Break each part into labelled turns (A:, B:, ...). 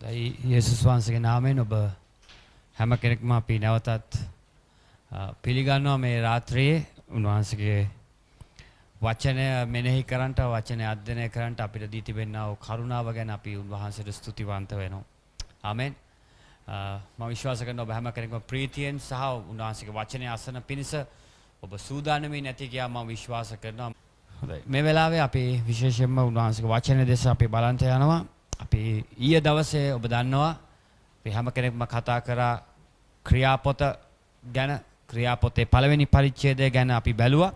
A: යේසුස් වහන්සේගේ නාමයෙන් ඔබ හැම කෙනෙක්ම අපි නැවතත් පිළිගන්නවා මේ රාත්‍රියේ උන්වහන්සේගේ වචනය මෙනෙහි කරන්නට වචනය අධ්‍යයනය කරන්නට අපිට දී තිබෙනා වූ කරුණාව ගැන අපි උන්වහන්සේට ස්තුතිවන්ත වෙනවා. ආමෙන්. මම විශ්වාස කරනවා ඔබ හැම කෙනෙක්ම ප්‍රීතියෙන් සහ උන්වහන්සේගේ වචනය අසන පිණිස ඔබ සූදානම්ින් නැති කියලා මම විශ්වාස කරනවා. හොඳයි. මේ වෙලාවේ අපි විශේෂයෙන්ම උන්වහන්සේගේ වචනය දෙස අපි බලන්ට යනවා. අපි ඊයේ දවසේ ඔබ දන්නවා අපි හැම කෙනෙක්ම කතා කරා ක්‍රියාපොත ගැන ක්‍රියාපොතේ පළවෙනි පරිච්ඡේදය ගැන අපි බැලුවා.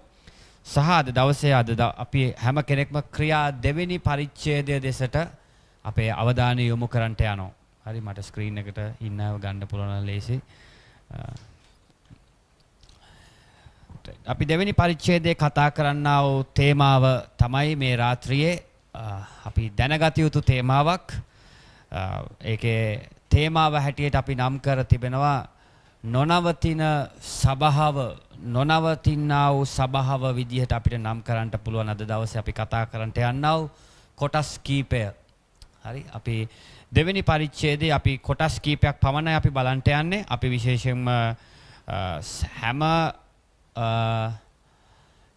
A: සහ අද දවසේ අපි හැම කෙනෙක්ම ක්‍රියා දෙවෙනි පරිච්ඡේදය දෙසට අපේ අවධානය යොමු කරන්නට යනවා. හරි මට ස්ක්‍රීන් එකට ඉන්නව ගන්න පුළුවන් ලේසි. අපි දෙවෙනි පරිච්ඡේදයේ කතා කරන්නා වූ තේමාව තමයි මේ රාත්‍රියේ අපි දැනගත යුතු තේමාවක්. ඒකේ තේමාව හැටියට අපි නම් කර තිබෙනවා නොනවතින සබාව නොනවතිනා වූ සබාව විදිහට අපිට නම් කරන්නට පුළුවන්. අද දවසේ අපි කතා කරන්නට යනවා කොටස් කීපය. හරි අපි දෙවෙනි පරිච්ඡේදයේ අපි කොටස් කීපයක් පමණයි අපි බලන්නට යන්නේ. අපි විශේෂයෙන්ම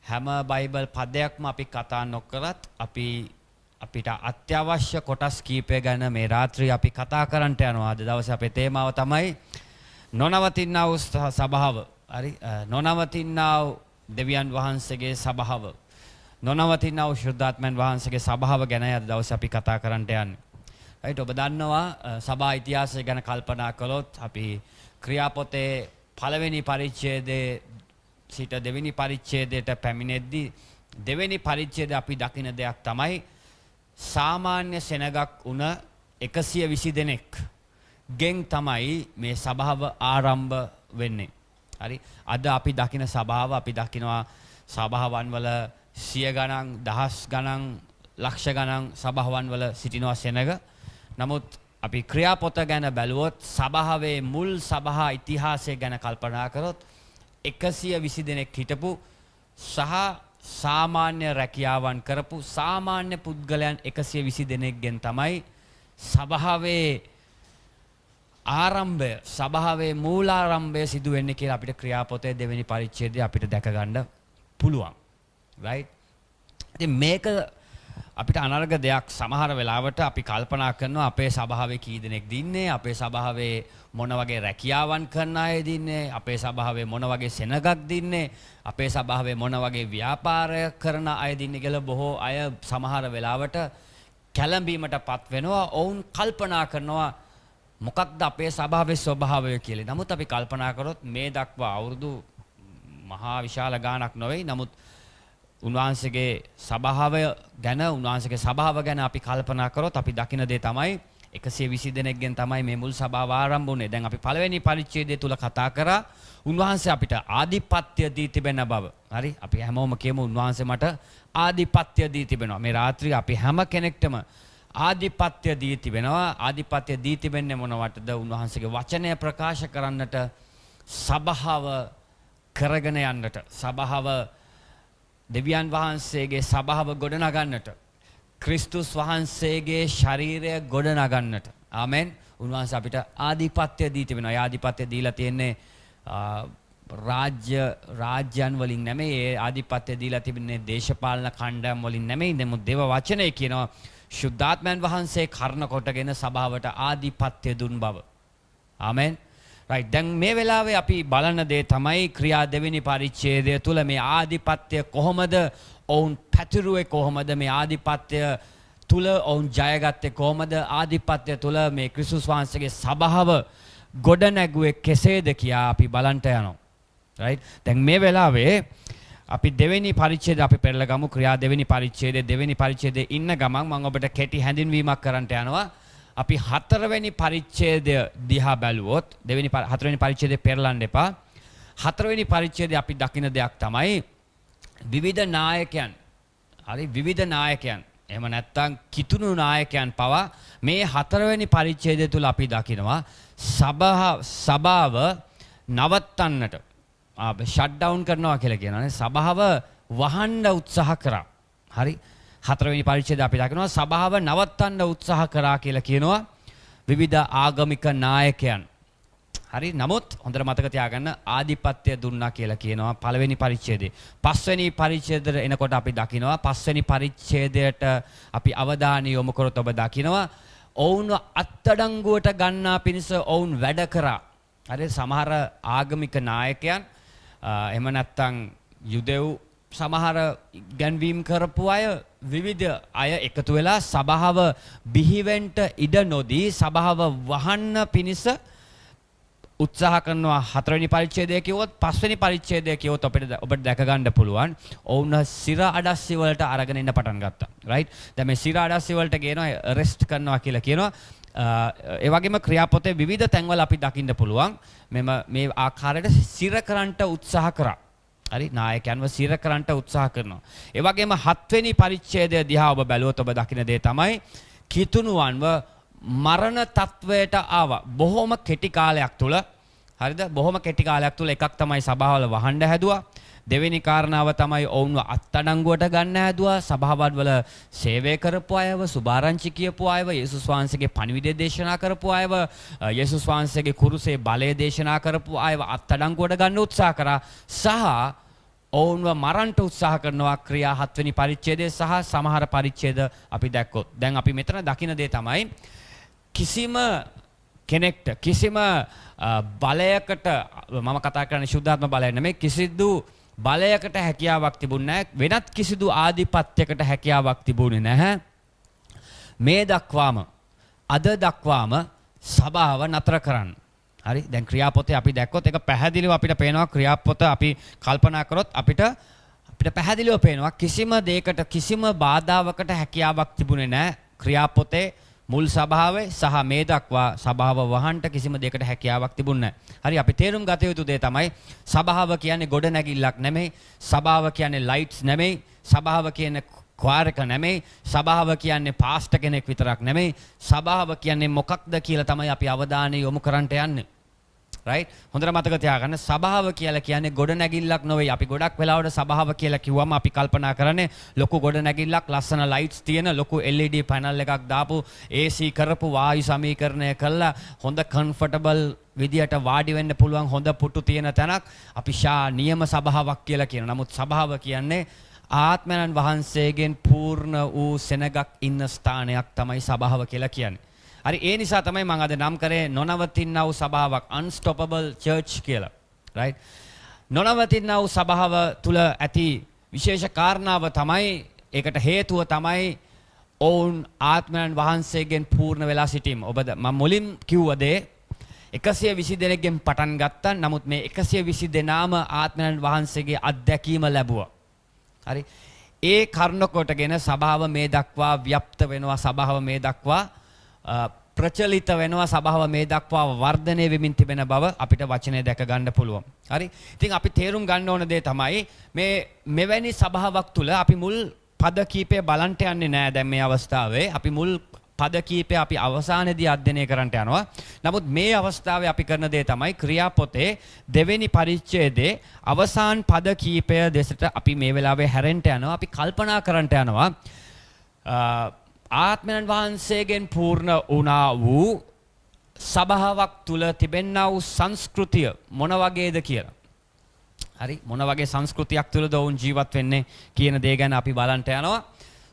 A: හැම බයිබල් පදයක්ම අපි කතා නොකරත් අපිට අත්‍යවශ්‍ය කොටස් කීපය ගැන මේ රාත්‍රියේ අපි කතා කරන්නට යනවා. අද දවසේ අපේ තේමාව තමයි නොනවතිනා වූ සබාව. හරි නොනවතිනා වූ දෙවියන් වහන්සේගේ සබාව. නොනවතිනා වූ ශුද්ධාත්මයන් වහන්සේගේ සබාව ගැන අද දවසේ අපි කතා කරන්නට යන්නේ. right ඔබ දන්නවා සභා ඉතිහාසය ගැන කල්පනා කළොත් අපි ක්‍රියාපොතේ පළවෙනි පරිච්ඡේදයේ සිට දෙවෙනි පරිච්ඡේදයට පැමිණෙද්දී දෙවෙනි පරිච්ඡේදයේ අපි දකින දෙයක් තමයි සාමාන්‍ය සෙනගක් උන 120 දෙනෙක් ගෙන් තමයි මේ සභාව ආරම්භ වෙන්නේ. හරි අද අපි දකින සභාව අපි දකිනවා සභාවන් වල 100 ගණන් දහස් ගණන් ලක්ෂ ගණන් සභාවන් වල සිටිනවා සෙනග. නමුත් අපි ක්‍රියාපොත ගැන බැලුවොත් සභාවේ මුල් සභා ඉතිහාසය ගැන කල්පනා කරොත් 120 දෙනෙක් හිටපු සහ සාමාන්‍ය රැකියාවන් කරපු සාමාන්‍ය පුද්ගලයන් 120 දෙනෙක්ගෙන් තමයි සභාවේ ආරම්භය සභාවේ මූලාරම්භය සිදු වෙන්නේ කියලා අපිට ක්‍රියාපොතේ දෙවෙනි පරිච්ඡේදය අපිට දැක ගන්න පුළුවන්. right ඉතින් මේක අපිට අනර්ග දෙයක්. සමහර වෙලාවට අපි කල්පනා කරනවා අපේ සභාවේ කී දෙනෙක් දින්නේ, අපේ සභාවේ මොන වගේ රැකියාවන් කරන අය දින්නේ, අපේ සභාවේ මොන වගේ සෙනගක් දින්නේ, අපේ සභාවේ මොන වගේ ව්‍යාපාරය කරන අය දින්නේ කියලා බොහෝ අය සමහර වෙලාවට කැළඹීමටපත් වෙනවා. ඔවුන් කල්පනා කරනවා මොකක්ද අපේ සභාවේ ස්වභාවය කියලා. නමුත් අපි කල්පනා කරොත් මේ දක්වා අවුරුදු මහා විශාල ගාණක් නොවේ. නමුත් උන්වහන්සේගේ සභාව ගැන අපි කල්පනා කරොත් අපි දකින දේ තමයි 120 දෙනෙක්ගෙන් තමයි මේ මුල් සභාව ආරම්භ වුණේ. දැන් අපි පළවෙනි පරිච්ඡේදය තුල කතා කරා උන්වහන්සේ අපිට ආධිපත්‍ය දී තිබෙන බව. හරි අපි හැමෝම කියමු උන්වහන්සේ මට ආධිපත්‍ය දී තිබෙනවා. මේ රාත්‍රියේ අපි හැම කෙනෙක්ටම ආධිපත්‍ය දී තිබෙනවා. ආධිපත්‍ය දී තිබෙන්නේ මොනවටද? උන්වහන්සේගේ වචනය ප්‍රකාශ කරන්නට, සභාව කරගෙන යන්නට, සභාව දෙවියන් වහන්සේගේ සභාව ගොඩනගන්නට, ක්‍රිස්තුස් වහන්සේගේ ශරීරය ගොඩනගන්නට. ආමෙන්. උන්වහන්සේ අපිට ආධිපත්‍ය දී තිබෙනවා. ඒ ආධිපත්‍ය දීලා තියෙන්නේ රාජ්‍යයන් වලින් නෙමෙයි. ඒ ආධිපත්‍ය දීලා තිබෙන්නේ දේශපාලන කණ්ඩායම් වලින් නෙමෙයි. නමුත් දේව වචනේ කියනවා ශුද්ධාත්මයන් වහන්සේ කර්ණ කොටගෙන සභාවට ආධිපත්‍ය දුන් බව. ආමෙන්. right දැන් මේ වෙලාවේ අපි බලන දේ තමයි ක්‍රියා දෙවෙනි පරිච්ඡේදය තුල මේ ආධිපත්‍ය කොහොමද ඔවුන් පැතිරුවේ, කොහොමද මේ ආධිපත්‍ය තුල ඔවුන් ජයගත්තේ, කොහොමද ආධිපත්‍ය තුල මේ ක්‍රිස්තුස් වහන්සේගේ සභාව ගොඩ නැගුවේ කෙසේද කියා අපි බලන්ට යනවා. right දැන් මේ වෙලාවේ අපි දෙවෙනි පරිච්ඡේදය අපි පෙරලා ගමු. ක්‍රියා දෙවෙනි පරිච්ඡේදයේ ඉන්න ගමන් මම ඔබට කෙටි හැඳින්වීමක් කරන්නට යනවා. අපි හතරවෙනි පරිච්ඡේදය දිහා බැලුවොත් හතරවෙනි පරිච්ඡේදය පෙරලන්න එපා. හතරවෙනි පරිච්ඡේදයේ අපි දකින දෙයක් තමයි විවිධ නායකයන්. හරි විවිධ නායකයන්. එහෙම නැත්නම් කිතුණු නායකයන් පවා මේ හතරවෙනි පරිච්ඡේදය තුල අපි දකිනවා සභාව නවත්තන්නට ෂට් ඩවුන් කරනවා කියලා කියනවානේ. සභාව වහන්න උත්සාහ කරා. හරි හතරවෙනි පරිච්ඡේදය අපි දකිනවා සභාව නවත්තන්න උත්සාහ කරා කියලා කියනවා. විවිධ ආගමික නායකයන්. හරි නමුත් හොඳට මතක තියාගන්න ආධිපත්‍ය දුන්නා කියලා කියනවා පළවෙනි පරිච්ඡේදයේ. පස්වෙනි පරිච්ඡේදයට එනකොට අපි දකිනවා පස්වෙනි පරිච්ඡේදයට අපි අවධානය යොමු කරොත් ඔබ දකිනවා ඔවුන් අත්අඩංගුවට ගන්නා පිණිස ඔවුන් වැඩ කරා. හරි සමහර ආගමික නායකයන් එහෙම නැත්නම් යුදෙව් සමහර ගැන්වීම් කරපු අය විවිධ අය එකතු වෙලා සභාව බිහිවෙන්න ඉඩ නොදී සභාව වහන්න පිණිස උත්සාහ කරනවා. හතරවෙනි පරිච්ඡේදය කිව්වොත් පස්වෙනි පරිච්ඡේදය කිව්වොත් ඔබට දැක ගන්න පුළුවන් ඔවුන් සිර අඩස්සි වලට අරගෙන ඉන්න පටන් ගත්තා. රයිට්. දැන් මේ සිර අඩස්සි වලට කියනවා අරෙස්ට් කරනවා කියලා කියනවා. ඒ වගේම ක්‍රියාපොතේ විවිධ තැන්වල අපි දකින්න පුළුවන් මේ ආකාරයට සිර කරන්නට උත්සාහ කරා. හරි නායකයන්ව සිර කරන්නට උත්සාහ කරනවා. ඒ වගේම හත්වෙනි පරිච්ඡේදය දිහා ඔබ බැලුවොත් ඔබ දකින දේ තමයි කිතුණුවන්ව මරණ තත්වයට ආවා. බොහොම කෙටි කාලයක් තුල හරිද? බොහොම කෙටි කාලයක් තුල එකක් තමයි සභාවල වහන්න හැදුවා. දෙවෙනි කාරණාව තමයි ඔවුන්ව අත්අඩංගුවට ගන්න හැදුවා. සභාවල් සේවය කරපු අයව, සුභාරංචි කියපු අයව, යේසුස් වහන්සේගේ පණිවිඩය දේශනා කරපු අයව, යේසුස් වහන්සේගේ කුරුසේ බලය දේශනා කරපු අයව අත්අඩංගුවට ගන්න උත්සාහ කරා. සහ ඔවුන්ව මරන්න උත්සාහ කරනවා ක්‍රියා 7 වෙනි පරිච්ඡේදයේ සහ සමහර පරිච්ඡේද අපි දැක්කොත්. දැන් අපි මෙතන දකින දේ තමයි කිසිම කෙනෙක්ට කිසිම බලයකට මම කතා කරන්නේ ශුද්ධාත්ම බලය නෙමෙයි කිසිදු බලයකට හැකියාවක් තිබුණේ නැහැ. වෙනත් කිසිදු ආධිපත්‍යයකට හැකියාවක් තිබුණේ නැහැ. මේ දක්වාම අද දක්වාම සභාව නතර කරන්න. හරි දැන් ක්‍රියාපොතේ අපි දැක්කොත් ඒක පැහැදිලිව අපිට පේනවා. ක්‍රියාපොත අපි කල්පනා කරොත් අපිට පැහැදිලිව පේනවා කිසිම දෙයකට කිසිම බාධාවකට හැකියාවක් තිබුණේ නැහැ. ක්‍රියාපොතේ මුල් සභාවේ සහ මේ දක්වා සභාව වහන්නට කිසිම දෙයකට හැකියාවක් තිබුණේ නැහැ. හරි අපි තේරුම් ගත යුතු දේ තමයි සභාව කියන්නේ ගොඩනැගිල්ලක් නෙමෙයි. සභාව කියන්නේ ලයිට්ස් නෙමෙයි. සභාව කියන්නේ ක්වාර් එක නෙමෙයි. සභාව කියන්නේ පාස්ටර් කෙනෙක් විතරක් නෙමෙයි. සභාව කියන්නේ මොකක්ද කියලා තමයි අපි අවධානය යොමු කරන්නට යන්නේ. රයිට් හොඳට මතක තියාගන්න සභාව කියලා කියන්නේ ගොඩනැගිල්ලක් නෙවෙයි. අපි ගොඩක් වෙලාවට සභාව කියලා කිව්වම අපි කල්පනා කරන්නේ ලොකු ගොඩනැගිල්ලක් ලස්සන ලයිට්ස් තියෙන ලොකු LED පැනල් එකක් දාපු AC කරපු වායු සමීකරණය කළා හොඳ කම්ෆර්ටබල් විදියට වාඩි වෙන්න පුළුවන් හොඳ පුටු තියෙන තැනක් අපි නියම සභාවක් කියලා කියනවා. නමුත් සභාව කියන්නේ ආත්මයන් වහන්සේගෙන් පූර්ණ වූ සෙනගක් ඉන්න ස්ථානයක් තමයි සභාව කියලා කියන්නේ. හරි ඒ නිසා තමයි මම අද නම් කරේ නොනවතිනා වූ සභාවක් unstoppable church කියලා. right නොනවතිනා වූ සභාව තුල ඇති විශේෂ කාරණාව තමයි ඒකට හේතුව තමයි ඔවුන් ආත්මයන් වහන්සේගෙන් පූර්ණ වෙලා සිටීම. ඔබ මම මුලින් කිව්ව දේ 120 දෙනෙක්ගෙන් පටන් ගත්තා. නමුත් මේ 120 දෙනාම ආත්මයන් වහන්සේගේ අත්දැකීම ලැබුවා. හරි ඒ කරුණ කොටගෙන සභාව මේ දක්වා ව්‍යාප්ත වෙනවා. සභාව මේ දක්වා ප්‍රචලිත වෙනවා. සභාව මේ දක්වා වර්ධනය වෙමින් තිබෙන බව අපිට වචනේ දැක ගන්න පුළුවන්. හරි. ඉතින් අපි තේරුම් ගන්න ඕන දේ තමයි මේ මෙවැනි සභාවක් තුල අපි මුල් පද කීපය බලන්ට යන්නේ නැහැ දැන් මේ අවස්ථාවේ. අපි මුල් පද කීපය අපි අවසානයේදී අධ්‍යයනය කරන්නට යනවා. නමුත් මේ අවස්ථාවේ අපි කරන දේ තමයි ක්‍රියාපොතේ දෙවෙනි පරිච්ඡේදයේ අවසාන පද කීපය දෙසට අපි මේ වෙලාවේ හැරෙන්න යනවා. අපි කල්පනා කරන්නට යනවා. ආත්මයන් වහන්සේගෙන් පූර්ණ වුණා වූ සභාවක් තුල තිබෙනා වූ සංස්කෘතිය මොන වගේද කියලා. හරි මොන වගේ සංස්කෘතියක් තුලද වුන් ජීවත් වෙන්නේ කියන දේ ගැන අපි බලන්නට යනවා.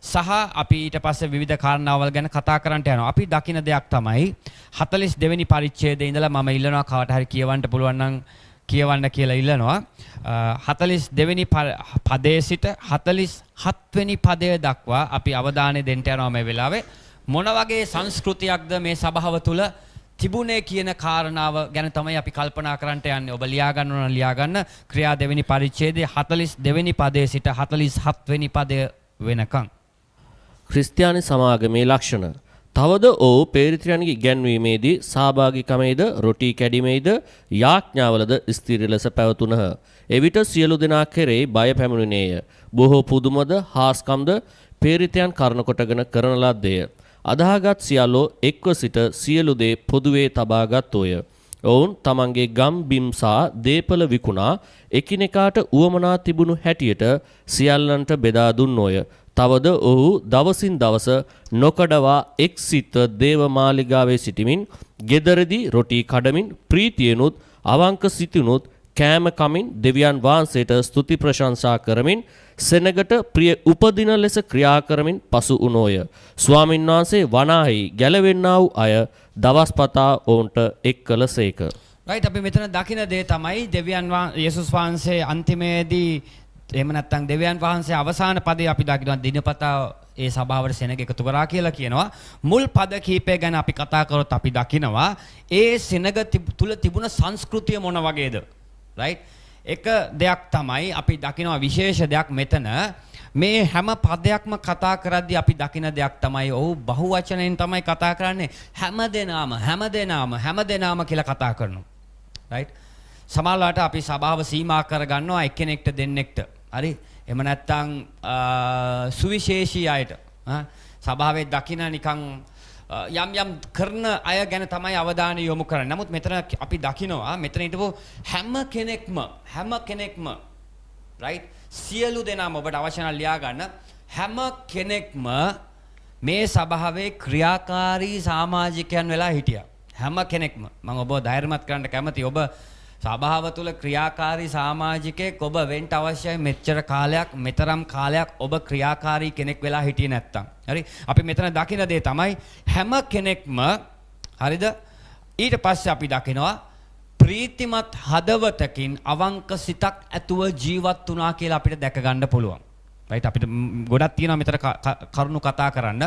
A: සහ අපි ඊට පස්සේ විවිධ කාරණාවල් ගැන කතා කරන්නට යනවා. අපි දකින දෙයක් තමයි 42 වෙනි පරිච්ඡේදයේ ඉඳලා මම ඉල්ලනවා කාට හරි කියවන්න පුළුවන් නම් කියවන්න කියලා ඉල්ලනවා. 42 වෙනි පදයේ සිට 47 වෙනි පදය දක්වා අපි අවධානය දෙන්න යනවා මේ වෙලාවේ. මොන වගේ සංස්කෘතියක්ද මේ සභාව තුල තිබුණේ කියන කාරණාව ගැන තමයි අපි කල්පනා කරන්නට යන්නේ. ඔබ ලියා ගන්න ඕන ලියා ගන්න. ක්‍රියා දෙවෙනි පරිච්ඡේදයේ 42 වෙනි පදයේ සිට 47 වෙනි පදය වෙනකන්.
B: ක්‍රිස්තියානි සමාගමේ ලක්ෂණ. තවද ඔහු පේරිත්‍රයන්ගේ ඉගැන්වීමේදී සහභාගීකමේද රොටි කැඩීමේද යාඥාවලද ස්ථිර ලෙස පැවතුනහ. එවිට සියලු දෙනා කෙරෙහි බය පැමිණුණේය. බොහෝ පුදුමද හාස්කම්ද පේරිතයන් කරන කොටගෙන කරන ලද්දේය. අදාහගත් සියල්ලෝ එක්ව සිට සියලු දේ පොදුවේ තබා ගත්තෝය. ඔවුන් තමන්ගේ ගම් බිම් සා දීපල විකුණා එකිනෙකාට උවමනා තිබුණු හැටියට සියල්ලන්ට බෙදා දුන්නෝය. තවද ඔහු දවසින් දවස නොකඩවා එක් සිත දේවමාලිගාවේ සිටිමින් ගෙදරදී රොටි කඩමින් ප්‍රීතියනුත් අවංක සිතිනුත් කෑම කමින් දෙවියන් වහන්සේට ස්තුති ප්‍රශංසා කරමින් සෙනගට ප්‍රිය උපදින ලෙස ක්‍රියා කරමින් පසු වුණෝය. ස්වාමින් වහන්සේ වනාහි ගැලවෙන්නා වූ අය දවස්පතා ඔවුන්ට එක් කළ සේක.
A: රයිට්, අපි මෙතන දකින දේ තමයි යේසුස් වහන්සේ අන්තිමේදී එහෙම නැත්නම් දෙවියන් වහන්සේ අවසාන පදේ අපි දකිනවා දිනපතා ඒ සභාවට සෙනග එකතු කරා කියලා කියනවා. මුල් පද කීපය ගැන අපි කතා කරොත් අපි දකිනවා ඒ සෙනග තුල තිබුණ සංස්කෘතිය මොන වගේද? රයිට්, එක දෙයක් තමයි අපි දකිනවා විශේෂ දෙයක් මෙතන මේ හැම පදයක්ම කතා කරද්දී අපි දකින දෙයක් තමයි ඔව් බහුවචනයෙන් තමයි කතා කරන්නේ. හැමදෙනාම කියලා කතා කරනවා. රයිට්, සමහරවිට අපි සභාව සීමා කරගන්නවා එක්කෙනෙක්ට දෙන්නෙක්ට. හරි, එහෙම නැත්නම් සුවිශේෂී අයට සභාවේ දකින නිකන් යම් කරන අය ගැන තමයි අවධානය යොමු කරන්නේ. නමුත් මෙතන අපි දකිනවා මෙතන හිටපු හැම කෙනෙක්ම රයිට්, සියලු දෙනාම ඔබට අවශ්‍ය නම් ලියා ගන්න. හැම කෙනෙක්ම මේ සභාවේ ක්‍රියාකාරී සමාජිකයන් වෙලා හිටියා. හැම කෙනෙක්ම. මම ඔබව ධෛර්යමත් කරන්න කැමතියි. ඔබ සභාව තුළ ක්‍රියාකාරී සමාජිකයෙක් ඔබ වෙන්න අවශ්‍යයි මෙච්චර කාලයක්, මෙතරම් කාලයක් ඔබ ක්‍රියාකාරී කෙනෙක් වෙලා හිටියේ නැත්තම්. හරි? අපි මෙතන දකින දේ තමයි හැම කෙනෙක්ම, හරිද? ඊට පස්සේ අපි දකිනවා ප්‍රීතිමත් හදවතකින් අවංක සිතක් ඇතුව ජීවත් වුණා කියලා අපිට දැක ගන්න පුළුවන්. රයිට්, අපිට ගොඩක් තියෙනවා මෙතන කරුණු කතා කරන්න.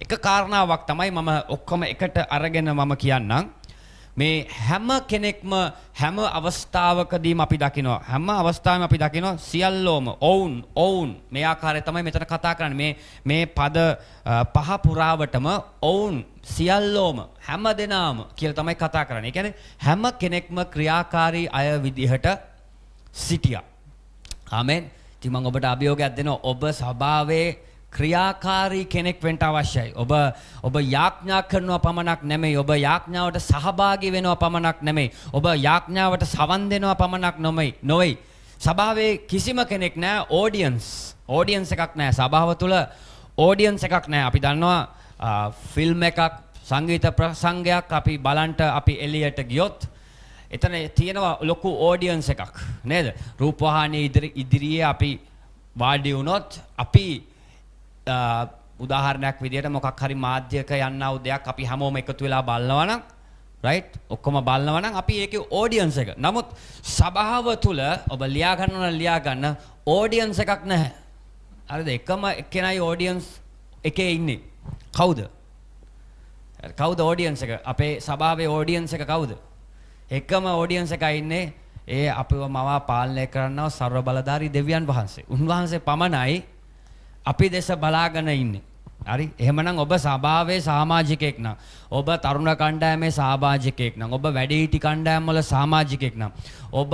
A: එක කාරණාවක් තමයි මම ඔක්කොම එකට අරගෙන මම කියන්නම්. මේ හැම කෙනෙක්ම හැම අවස්ථාවකදීම අපි දකිනවා සියල්ලෝම ඔවුන් මේ ආකාරය තමයි මෙතන කතා කරන්නේ. මේ පද පහ පුරාවටම ඔවුන් සියල්ලෝම හැමදෙනාම කියලා තමයි කතා කරන්නේ. ඒ කියන්නේ හැම කෙනෙක්ම ක්‍රියාකාරී අය විදිහට සිටියා. ආමෙන්. ඉතින් මම ඔබට අභියෝගයක් දෙනවා. ඔබ සභාවේ ක්‍රියාකාරී කෙනෙක් වෙන්න අවශ්‍යයි. ඔබ යාඥා කරනවා පමණක් නෙමෙයි. ඔබ යාඥාවට සහභාගී වෙනවා පමණක් නෙමෙයි. ඔබ යාඥාවට සවන් දෙනවා පමණක් නොවේ. සභාවේ කිසිම කෙනෙක් නැහැ ඕඩියන්ස් එකක් නැහැ. සභාව තුල ඕඩියන්ස් එකක් නැහැ. අපි දන්නවා ෆිල්ම් එකක්, සංගීත ප්‍රසංගයක් අපි බලන්ට අපි එළියට ගියොත් එතන තියෙනවා ලොකු ඕඩියන්ස් එකක් නේද? රූපවාහිනිය ඉදිරියේ අපි වාඩි වුණොත් අපි උදාහරණයක් විදියට මොකක් හරි මාධ්‍යක යන්නා වූ දෙයක් අපි හැමෝම එකතු වෙලා බලනවා නම් රයිට්, ඔක්කොම බලනවා නම් අපි ඒකේ ඔඩියන්ස් එක. නමුත් සභාව තුල ඔබ ලියා ගන්න ඔඩියන්ස් එකක් නැහැ. හරිද? එකම එක්කෙනයි ඔඩියන්ස් එකේ ඉන්නේ. කවුද ඔඩියන්ස් එක? අපේ සභාවේ ඔඩියන්ස් එක කවුද? එකම ඔඩියන්ස් එකයි ඉන්නේ. ඒ අපිව මවා පාලනය කරන්නව සර්ව බලධාරී දෙවියන් වහන්සේ. උන්වහන්සේ පමණයි අපි දෙස බලාගෙන ඉන්නේ. හරි? එහෙමනම් ඔබ සභාවේ සමාජිකයෙක් නම්, ඔබ තරුණ කණ්ඩායමේ සමාජිකයෙක් නම්, ඔබ වැඩිහිටි කණ්ඩායම් වල සමාජිකයෙක් නම්, ඔබ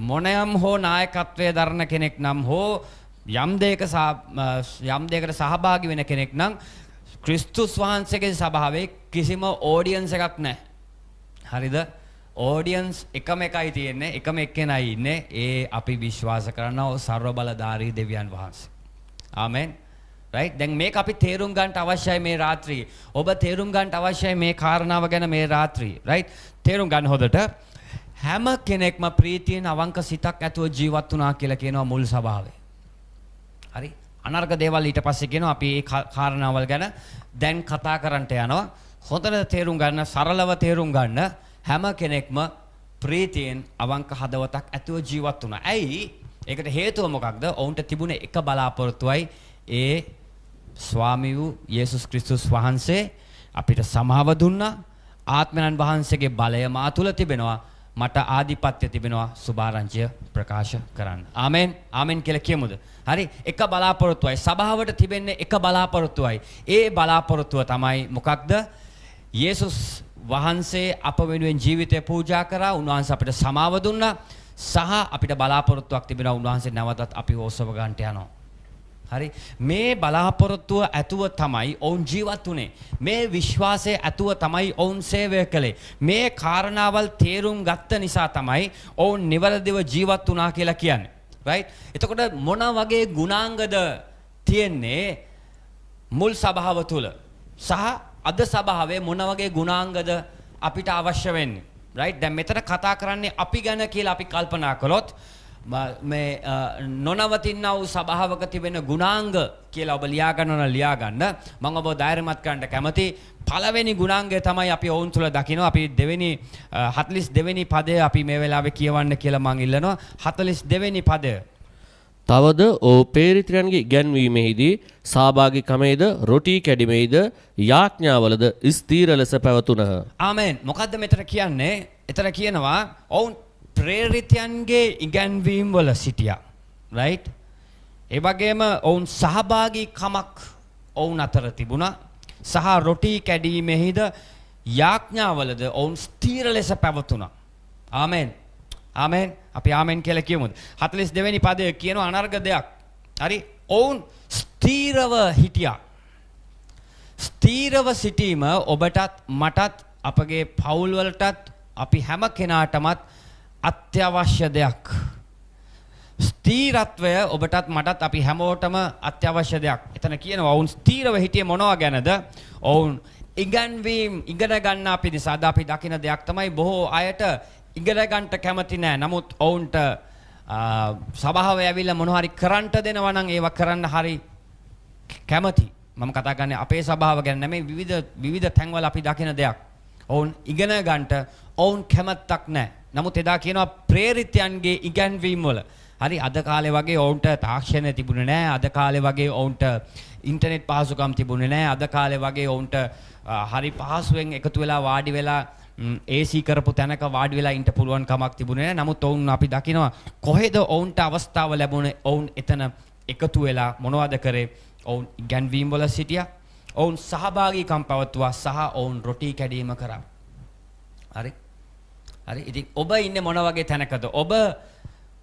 A: මොනයම් හෝ නායකත්වයේ දරන කෙනෙක් නම් හෝ යම් දෙයකට සහභාගී වෙන කෙනෙක් නම් ක්‍රිස්තුස් වහන්සේගේ සභාවේ කිසිම ඔඩියන්ස් එකක් නැහැ. හරිද? ඔඩියන්ස් එකම එකයි තියෙන්නේ. එකම එක්කෙනයි ඉන්නේ. ඒ අපි විශ්වාස කරනවා සර්ව බලධාරී දෙවියන් වහන්සේ. ආමෙන්. රයිට්, දැන් මේක අපි තේරුම් ගන්නට අවශ්‍යයි මේ රාත්‍රියේ. ඔබ තේරුම් ගන්නට අවශ්‍යයි මේ කාරණාව ගැන මේ රාත්‍රියේ. රයිට්, තේරුම් ගන්න හොඳට. හැම කෙනෙක්ම ප්‍රීතියෙන් අවංක සිතක් ඇතුව ජීවත් වුණා කියලා කියනවා මුල් සභාවේ. හරි? අනර්ග දේවල් ඊට පස්සේ කියනවා අපි මේ කාරණාවල් ගැන දැන් කතා කරන්නට යනවා. හොඳට තේරුම් ගන්න, සරලව තේරුම් ගන්න. හැම කෙනෙක්ම ප්‍රීතියෙන් අවංක හදවතක් ඇතුව ජීවත් වුණා. ඇයි? ඒකට හේතුව මොකක්ද? ඔවුන්ට තිබුණේ එක බලාපොරොත්තුවයි. ඒ ස්වාමී වූ යේසුස් ක්‍රිස්තුස් වහන්සේ අපිට සමාව දුන්නා. ආත්මයන් වහන්සේගේ බලය මා තුල තිබෙනවා. මට ආධිපත්‍ය තිබෙනවා සුභාරංචිය ප්‍රකාශ කරන්න. ආමෙන්. ආමෙන් කියලා කියමුද? හරි? එක බලාපොරොත්තුවයි. සභාවට තිබෙන්නේ එක බලාපොරොත්තුවයි. ඒ බලාපොරොත්තුව තමයි මොකක්ද? යේසුස් වහන්සේ අප වෙනුවෙන් ජීවිතය පූජා කරා. උන්වහන්සේ අපිට සමාව දුන්නා. සහ අපිට බලාපොරොත්තුවක් තිබෙනවා උන්වහන්සේ නැවතත් අපි ඕසව ගන්නට යනවා. හරි? මේ බලාපොරොත්තුව ඇතුව තමයි ඔවුන් ජීවත් වුණේ. මේ විශ්වාසය ඇතුව තමයි ඔවුන් සේවය කළේ. මේ කාරණාවල් තේරුම් ගත්ත නිසා තමයි ඔවුන් නිවැරදිව ජීවත් වුණා කියලා කියන්නේ. රයිට්? එතකොට මොන වගේ ගුණාංගද තියෙන්නේ මුල් සභාව තුල. සහ අද සභාවේ මොන වගේ ගුණාංගද අපිට අවශ්‍ය වෙන්නේ. right? දැන් මෙතන කතා කරන්නේ අපි ගැන කියලා අපි කල්පනා කළොත් මේ නොනවතිනා වූ සභාවක තිබෙන ගුණාංග කියලා ඔබ ලියා ගන්නවා ලියා ගන්න. මම ඔබ ධෛර්යමත් කරන්න කැමති. පළවෙනි ගුණාංගය තමයි අපි ඔවුන් තුල දකිනවා. අපි දෙවෙනි 42 වෙනි පදය අපි මේ වෙලාවේ කියවන්න කියලා මම ඉල්ලනවා. 42 වෙනි පදය.
B: තවද ඔහු පේරිත්‍රයන්ගේ ඉගැන්වීමෙහිදී සහභාගීකමේද රොටි කැඩීමේද යාඥාවලද ස්ථීර ලෙස පැවතුනහ.
A: ආමෙන්. මොකද්ද මෙතන කියන්නේ? එතන කියනවා ඔවුන් ප්‍රේරිතයන්ගේ ඉගැන්වීම් වල සිටියා. right? ඒ වගේම ඔවුන් සහභාගීකමක් ඔවුන් අතර තිබුණා. සහ රොටි කැඩීමෙහිද යාඥාවලද ඔවුන් ස්ථීර ලෙස පැවතුණා. ආමෙන්. ආමෙන්. අපි ආමෙන් කියලා කියමුද? 42 වෙනි පදයේ කියන අනර්ග දෙයක්. හරි? ඔවුන් ස්ථීරව හිටියා. ස්ථීරව සිටීම ඔබටත් මටත් අපගේ පවුල් වලටත් අපි හැම කෙනාටමත් අත්‍යවශ්‍ය දෙයක්. ස්ථීරත්වය ඔබටත් මටත් අපි හැමෝටම අත්‍යවශ්‍ය දෙයක්. එතන කියනවා ඔවුන් ස්ථීරව හිටියේ මොනවා ගැනද? ඔවුන් ඉගැන්වීම් ඉගෙන ගන්න අපි නිසා අපි දකින දෙයක් තමයි බොහෝ අයට ඉගෙන ගන්නට කැමති නෑ. නමුත් ඔවුන්ට සභාව ඇවිල්ලා මොනවා හරි කරන්ට දෙනවා නම් ඒවා කරන්න හරි කැමති. මම කතා කරන්නේ අපේ සභාව ගැන නෙමෙයි විවිධ තැන්වල අපි දකින දෙයක්. ඔවුන් ඉගෙන ගන්නට ඔවුන් කැමැත්තක් නෑ. නමුත් එදා කියනවා ප්‍රේරිතයන්ගේ ඉගැන්වීම් වල හරි අද කාලේ වගේ ඔවුන්ට තාක්ෂණය තිබුණේ නෑ. අද කාලේ වගේ ඔවුන්ට ඉන්ටර්නෙට් පහසුකම් තිබුණේ නෑ. අද කාලේ වගේ ඔවුන්ට හරි පහසුවෙන් එකතු වෙලා වාඩි වෙලා AC කරපු තැනක වාඩි වෙලා ඉන්න පුළුවන් කමක් තිබුණේ නැහැ. නමුත් ඔවුන් අපි දකිනවා කොහෙද ඔවුන්ට අවස්ථාව ලැබුණේ? ඔවුන් එතන එකතු වෙලා මොනවද කරේ? ඔවුන් ඉගැන්වීම් වල සිටියා. ඔවුන් සහභාගීකම් පවත්වුවා සහ ඔවුන් රොටි කැඩීම කරා. හරි? හරි. ඉතින් ඔබ ඉන්නේ මොන වගේ තැනකද? ඔබ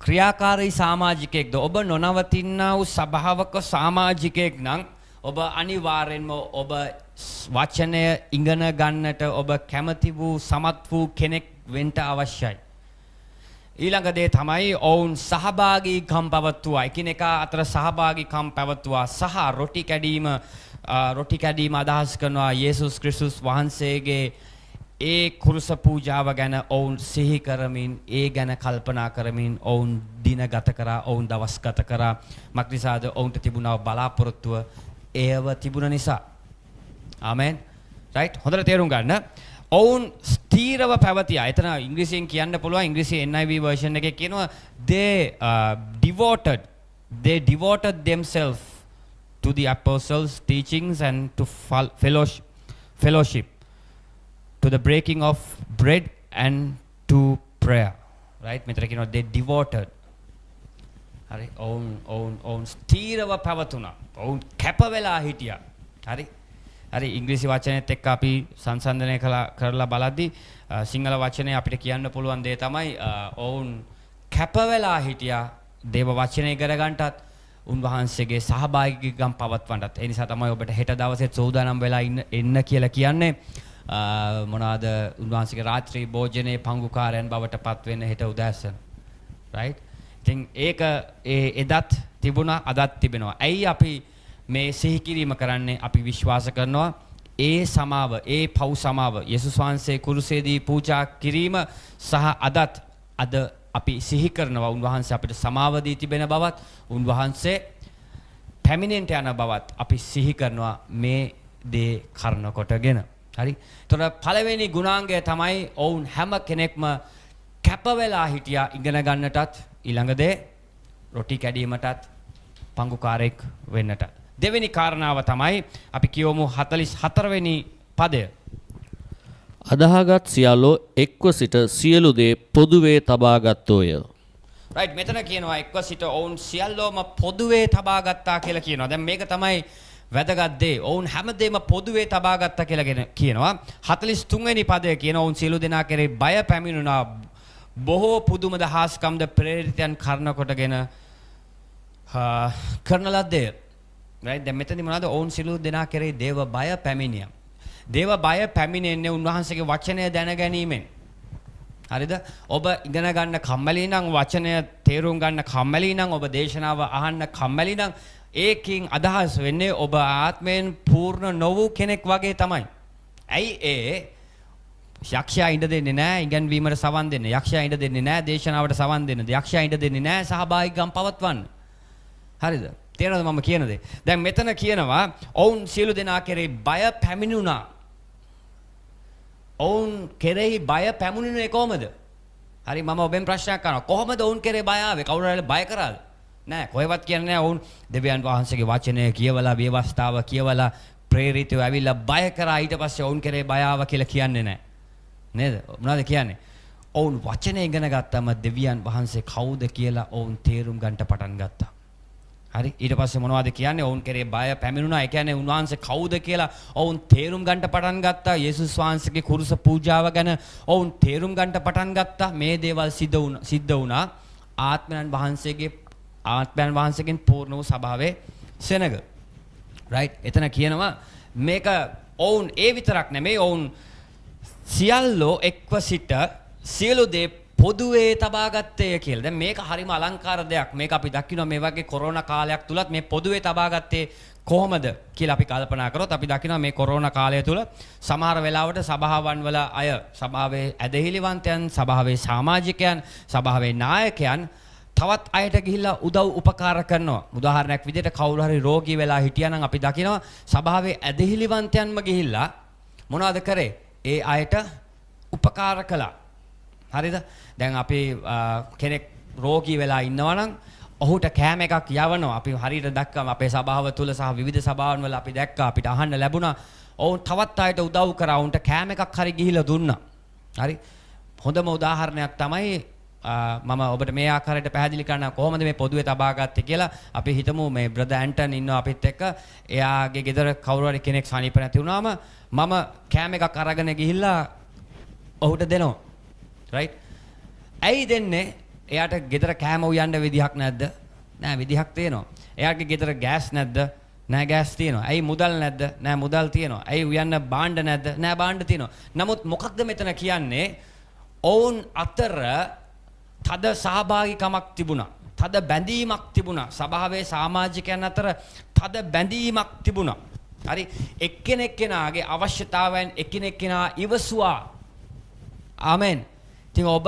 A: ක්‍රියාකාරී සමාජිකයෙක්ද? ඔබ නොනවතිනා වූ සභාවක සමාජිකයෙක් නම් ඔබ අනිවාර්යෙන්ම ඔබ වචනය ඉගෙන ගන්නට ඔබ කැමති වූ සමත් වූ කෙනෙක් වෙන්න අවශ්‍යයි. ඊළඟ දේ තමයි ඔවුන් සහභාගීකම් පවත්වුවා. එකිනෙකා අතර සහභාගීකම් පැවතුවා සහ රොටි කැඩීම අදහස් කරනවා යේසුස් ක්‍රිස්තුස් වහන්සේගේ ඒ කුරුස පූජාව ගැන ඔවුන් සිහි කරමින් ඒ ගැන කල්පනා කරමින් ඔවුන් දින ගත කරා. ඔවුන් දවස් ගත කරා. මක්නිසාද ඔවුන්ට තිබුණා බලාපොරොත්තුව ඒව තිබුණ නිසා. ආමෙන්. රයිට්. හොඳට තේරුම් ගන්න. ඔවුන් ස්ථීරව පැවතියා. එතන ඉංග්‍රීසියෙන් කියන්න පුළුවන්. ඉංග්‍රීසි NIV version එකේ කියනවා they devoted themselves to the apostles' teachings and to fellowship, to the breaking of bread and to prayer. Right? මෙතන කියනවා they devoted. හරි. ඔවුන් ස්ථීරව පැවතුණා. ඔවුන් කැප වෙලා හිටියා. හරි. හරි ඉංග්‍රීසි වචනයත් එක්ක අපි සංසන්දනය කරලා බලද්දී සිංහල වචනේ අපිට කියන්න පුළුවන් දේ තමයි ඔවුන් කැප වෙලා හිටියා දේව වචනේ ඉගෙන ගන්නටත් උන්වහන්සේගේ සහභාගීකම් පවත්වන්නත්. ඒ නිසා තමයි ඔබට හෙට දවසේ සෝදානම් වෙලා එන්න කියලා කියන්නේ. මොනවාද උන්වහන්සේගේ රාත්‍රී භෝජනයේ පංගුකාරයන් බවට පත් වෙන්න හෙට උදෑසන. right? ඉතින් ඒක එදත් තිබුණා අදත් තිබෙනවා. ඇයි අපි මේ සිහි කිරීම කරන්නේ? අපි විශ්වාස කරනවා ඒ සමාව ඒ පව් සමාව යේසුස් වහන්සේ කුරුසේදී පූජා කිරීම සහ අද අපි සිහි කරනවා උන්වහන්සේ අපිට සමාව දී තිබෙන බවත් උන්වහන්සේ පැමිණෙන්ට යන බවත් අපි සිහි කරනවා මේ දේ කරන කොටගෙන. හරි. ඒතර පළවෙනි ගුණාංගය තමයි ඔවුන් හැම කෙනෙක්ම කැප වෙලා හිටියා ඉගෙන ගන්නටත් ඊළඟ දේ රොටි කැඩීමටත් පංගුකාරයෙක් වෙන්නට. දෙවෙනි කාරණාව තමයි අපි කියවමු 44 වෙනි පදය.
B: අදහාගත් සියල්ලෝ එක්ව සිට සියලු දේ පොදුවේ තබා ගත්තෝය.
A: right මෙතන කියනවා එක්ව සිට ඔවුන් සියල්ලෝම පොදුවේ තබා ගත්තා කියලා කියනවා. දැන් මේක තමයි වැදගත් දේ. ඔවුන් හැමදේම පොදුවේ තබා ගත්තා කියලා කියනවා. 43 වෙනි පදය කියනවා ඔවුන් සියලු දෙනා කෙරෙහි බය පැමිණුණා. බොහෝ පුදුම දහස්කම්ද ප්‍රේරිතයන් කරන කොටගෙන කරන ලද්දේ. right දැන් මෙතනදී මොනවද ඔවුන් සියලු දෙනා කෙරෙහි දේව බය පැමිණියා. දේව බය පැමිණෙන්නේ උන්වහන්සේගේ වචනය දැන ගැනීමෙන්. හරිද? ඔබ ඉගෙන ගන්න කම්මැලි නම් වචනය තේරුම් ගන්න කම්මැලි නම් ඔබ දේශනාව අහන්න කම්මැලි නම් ඒකින් අදහස් වෙන්නේ ඔබ ආත්මයෙන් පූර්ණ නොවූ කෙනෙක් වගේ තමයි. ඇයි ඒ යක්ෂයා ඉඳ දෙන්නේ නැහැ ඉගන්වීමට සවන් දෙන්න. යක්ෂයා ඉඳ දෙන්නේ නැහැ දේශනාවට සවන් දෙන්න. යක්ෂයා ඉඳ දෙන්නේ නැහැ සහභාගීකම් පවත්වන්න. හරිද? තේරෙනවද මම කියන දේ? දැන් මෙතන කියනවා ඔවුන් සියලු දෙනා කෙරෙහි බය පැමිණුණා. ඔවුන් කෙරෙහි බය පැමුණුනේ කොහමද? හරි මම ඔබෙන් ප්‍රශ්නයක් අහනවා. කොහමද ඔවුන් කෙරේ බය ආවේ? කවුරු හරි බය කරාද? නෑ කොහෙවත් කියන්නේ නෑ. ඔවුන් දෙවියන් වහන්සේගේ වචනය කියවලා ව්‍යවස්ථාව කියවලා ප්‍රේරිතව ඇවිල්ලා බය කරා ඊට පස්සේ ඔවුන් කෙරේ බය ආවා කියලා කියන්නේ නෑ. නේද? මොනවද කියන්නේ? ඔවුන් වචනය ඉගෙන ගත්තම දෙවියන් වහන්සේ කවුද කියලා ඔවුන් තේරුම් ගන්නට පටන් ගත්තා. හරි ඊට පස්සේ මොනවද කියන්නේ? ඔවුන් කෙරේ බය පැමිණුණා. ඒ කියන්නේ උන්වහන්සේ කවුද කියලා ඔවුන් තේරුම් ගන්නට පටන් ගත්තා. යේසුස් වහන්සේගේ කුරුස පූජාව ගැන ඔවුන් තේරුම් ගන්නට පටන් ගත්තා. මේ දේවල් සිද්ධ වුණා ආත්මයන් වහන්සේගෙන් පූර්ණ වූ ස්වභාවයේ සෙනග. රයිට් එතන කියනවා මේක ඔවුන් ඒ විතරක් නෙමෙයි ඔවුන් සියල්ලෝ එක්ව සිට සියලු දේ පොදුවේ තබා ගත්තේ කියලා. දැන් මේක හරිම අලංකාර දෙයක්. මේක අපි දකිනවා මේ වගේ කොරෝනා කාලයක් තුලත් මේ පොදුවේ තබා ගත්තේ කොහොමද කියලා අපි කල්පනා කරොත් අපි දකිනවා මේ කොරෝනා කාලය තුල සමහර වෙලාවට සභාවන් වල අය, සභාවේ ඇදහිලිවන්තයන්, සභාවේ සමාජිකයන්, සභාවේ නායකයන් තවත් අයට ගිහිල්ලා උදව් උපකාර කරනවා. උදාහරණයක් විදිහට කවුරු හරි රෝගී වෙලා හිටියා නම් අපි දකිනවා සභාවේ ඇදහිලිවන්තයන්ම ගිහිල්ලා මොනවද කරේ? ඒ අයට උපකාර කළා. හරිද? දැන් අපි කෙනෙක් රෝගී වෙලා ඉන්නවා නම් ඔහුට කෑම එකක් යවනවා. අපි හරියට දැක්කම අපේ සභාව තුල සහ විවිධ සභාවන් වල අපි දැක්කා අපිට අහන්න ලැබුණා. ඔවුන් තවත් අයට උදව් කරා. ඔවුන්ට කෑම එකක් හරි ගිහිල්ලා දුන්නා. හරි? හොඳම උදාහරණයක් තමයි මම ඔබට මේ ආකාරයට පැහැදිලි කරන්න කොහොමද මේ පොදුවේ තබා ගත්තේ කියලා. අපි හිතමු මේ බ්‍රදර් ඇන්ටන් ඉන්නවා අපිත් එක්ක. එයාගේ ගෙදර කවුරු හරි කෙනෙක් සනීප නැති වුණාම මම කෑම එකක් අරගෙන ගිහිල්ලා ඔහුට දෙනවා. රයිට්? ඇයි දෙන්නේ? එයාට ගෙදර කෑම උයන්න විදිහක් නැද්ද? නෑ විදිහක් තියෙනවා. එයාගේ ගෙදර ගෑස් නැද්ද? නෑ ගෑස් තියෙනවා. ඇයි මුදල් නැද්ද? නෑ මුදල් තියෙනවා. ඇයි උයන්න භාණ්ඩ නැද්ද? නෑ භාණ්ඩ තියෙනවා. නමුත් මොකක්ද මෙතන කියන්නේ? ඔවුන් අතර තද සහභාගීකමක් තිබුණා. තද බැඳීමක් තිබුණා. සභාවේ සමාජිකයන් අතර තද බැඳීමක් තිබුණා. හරි? එක්කෙනෙක්ගෙනාගේ අවශ්‍යතාවයන් එකිනෙකා ඉවසුවා. ආමෙන්. ඉතින් ඔබ